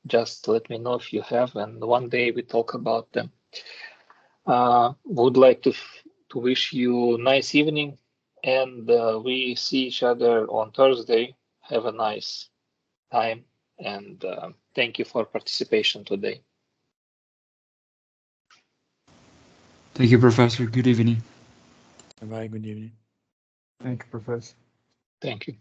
Just let me know if you have, and one day we talk about them. Would like to wish you a nice evening, and we see each other on Thursday. Have a nice time, and thank you for participation today. Thank you, Professor. Good evening. Bye. Good evening. Thank you, Professor. Thank you.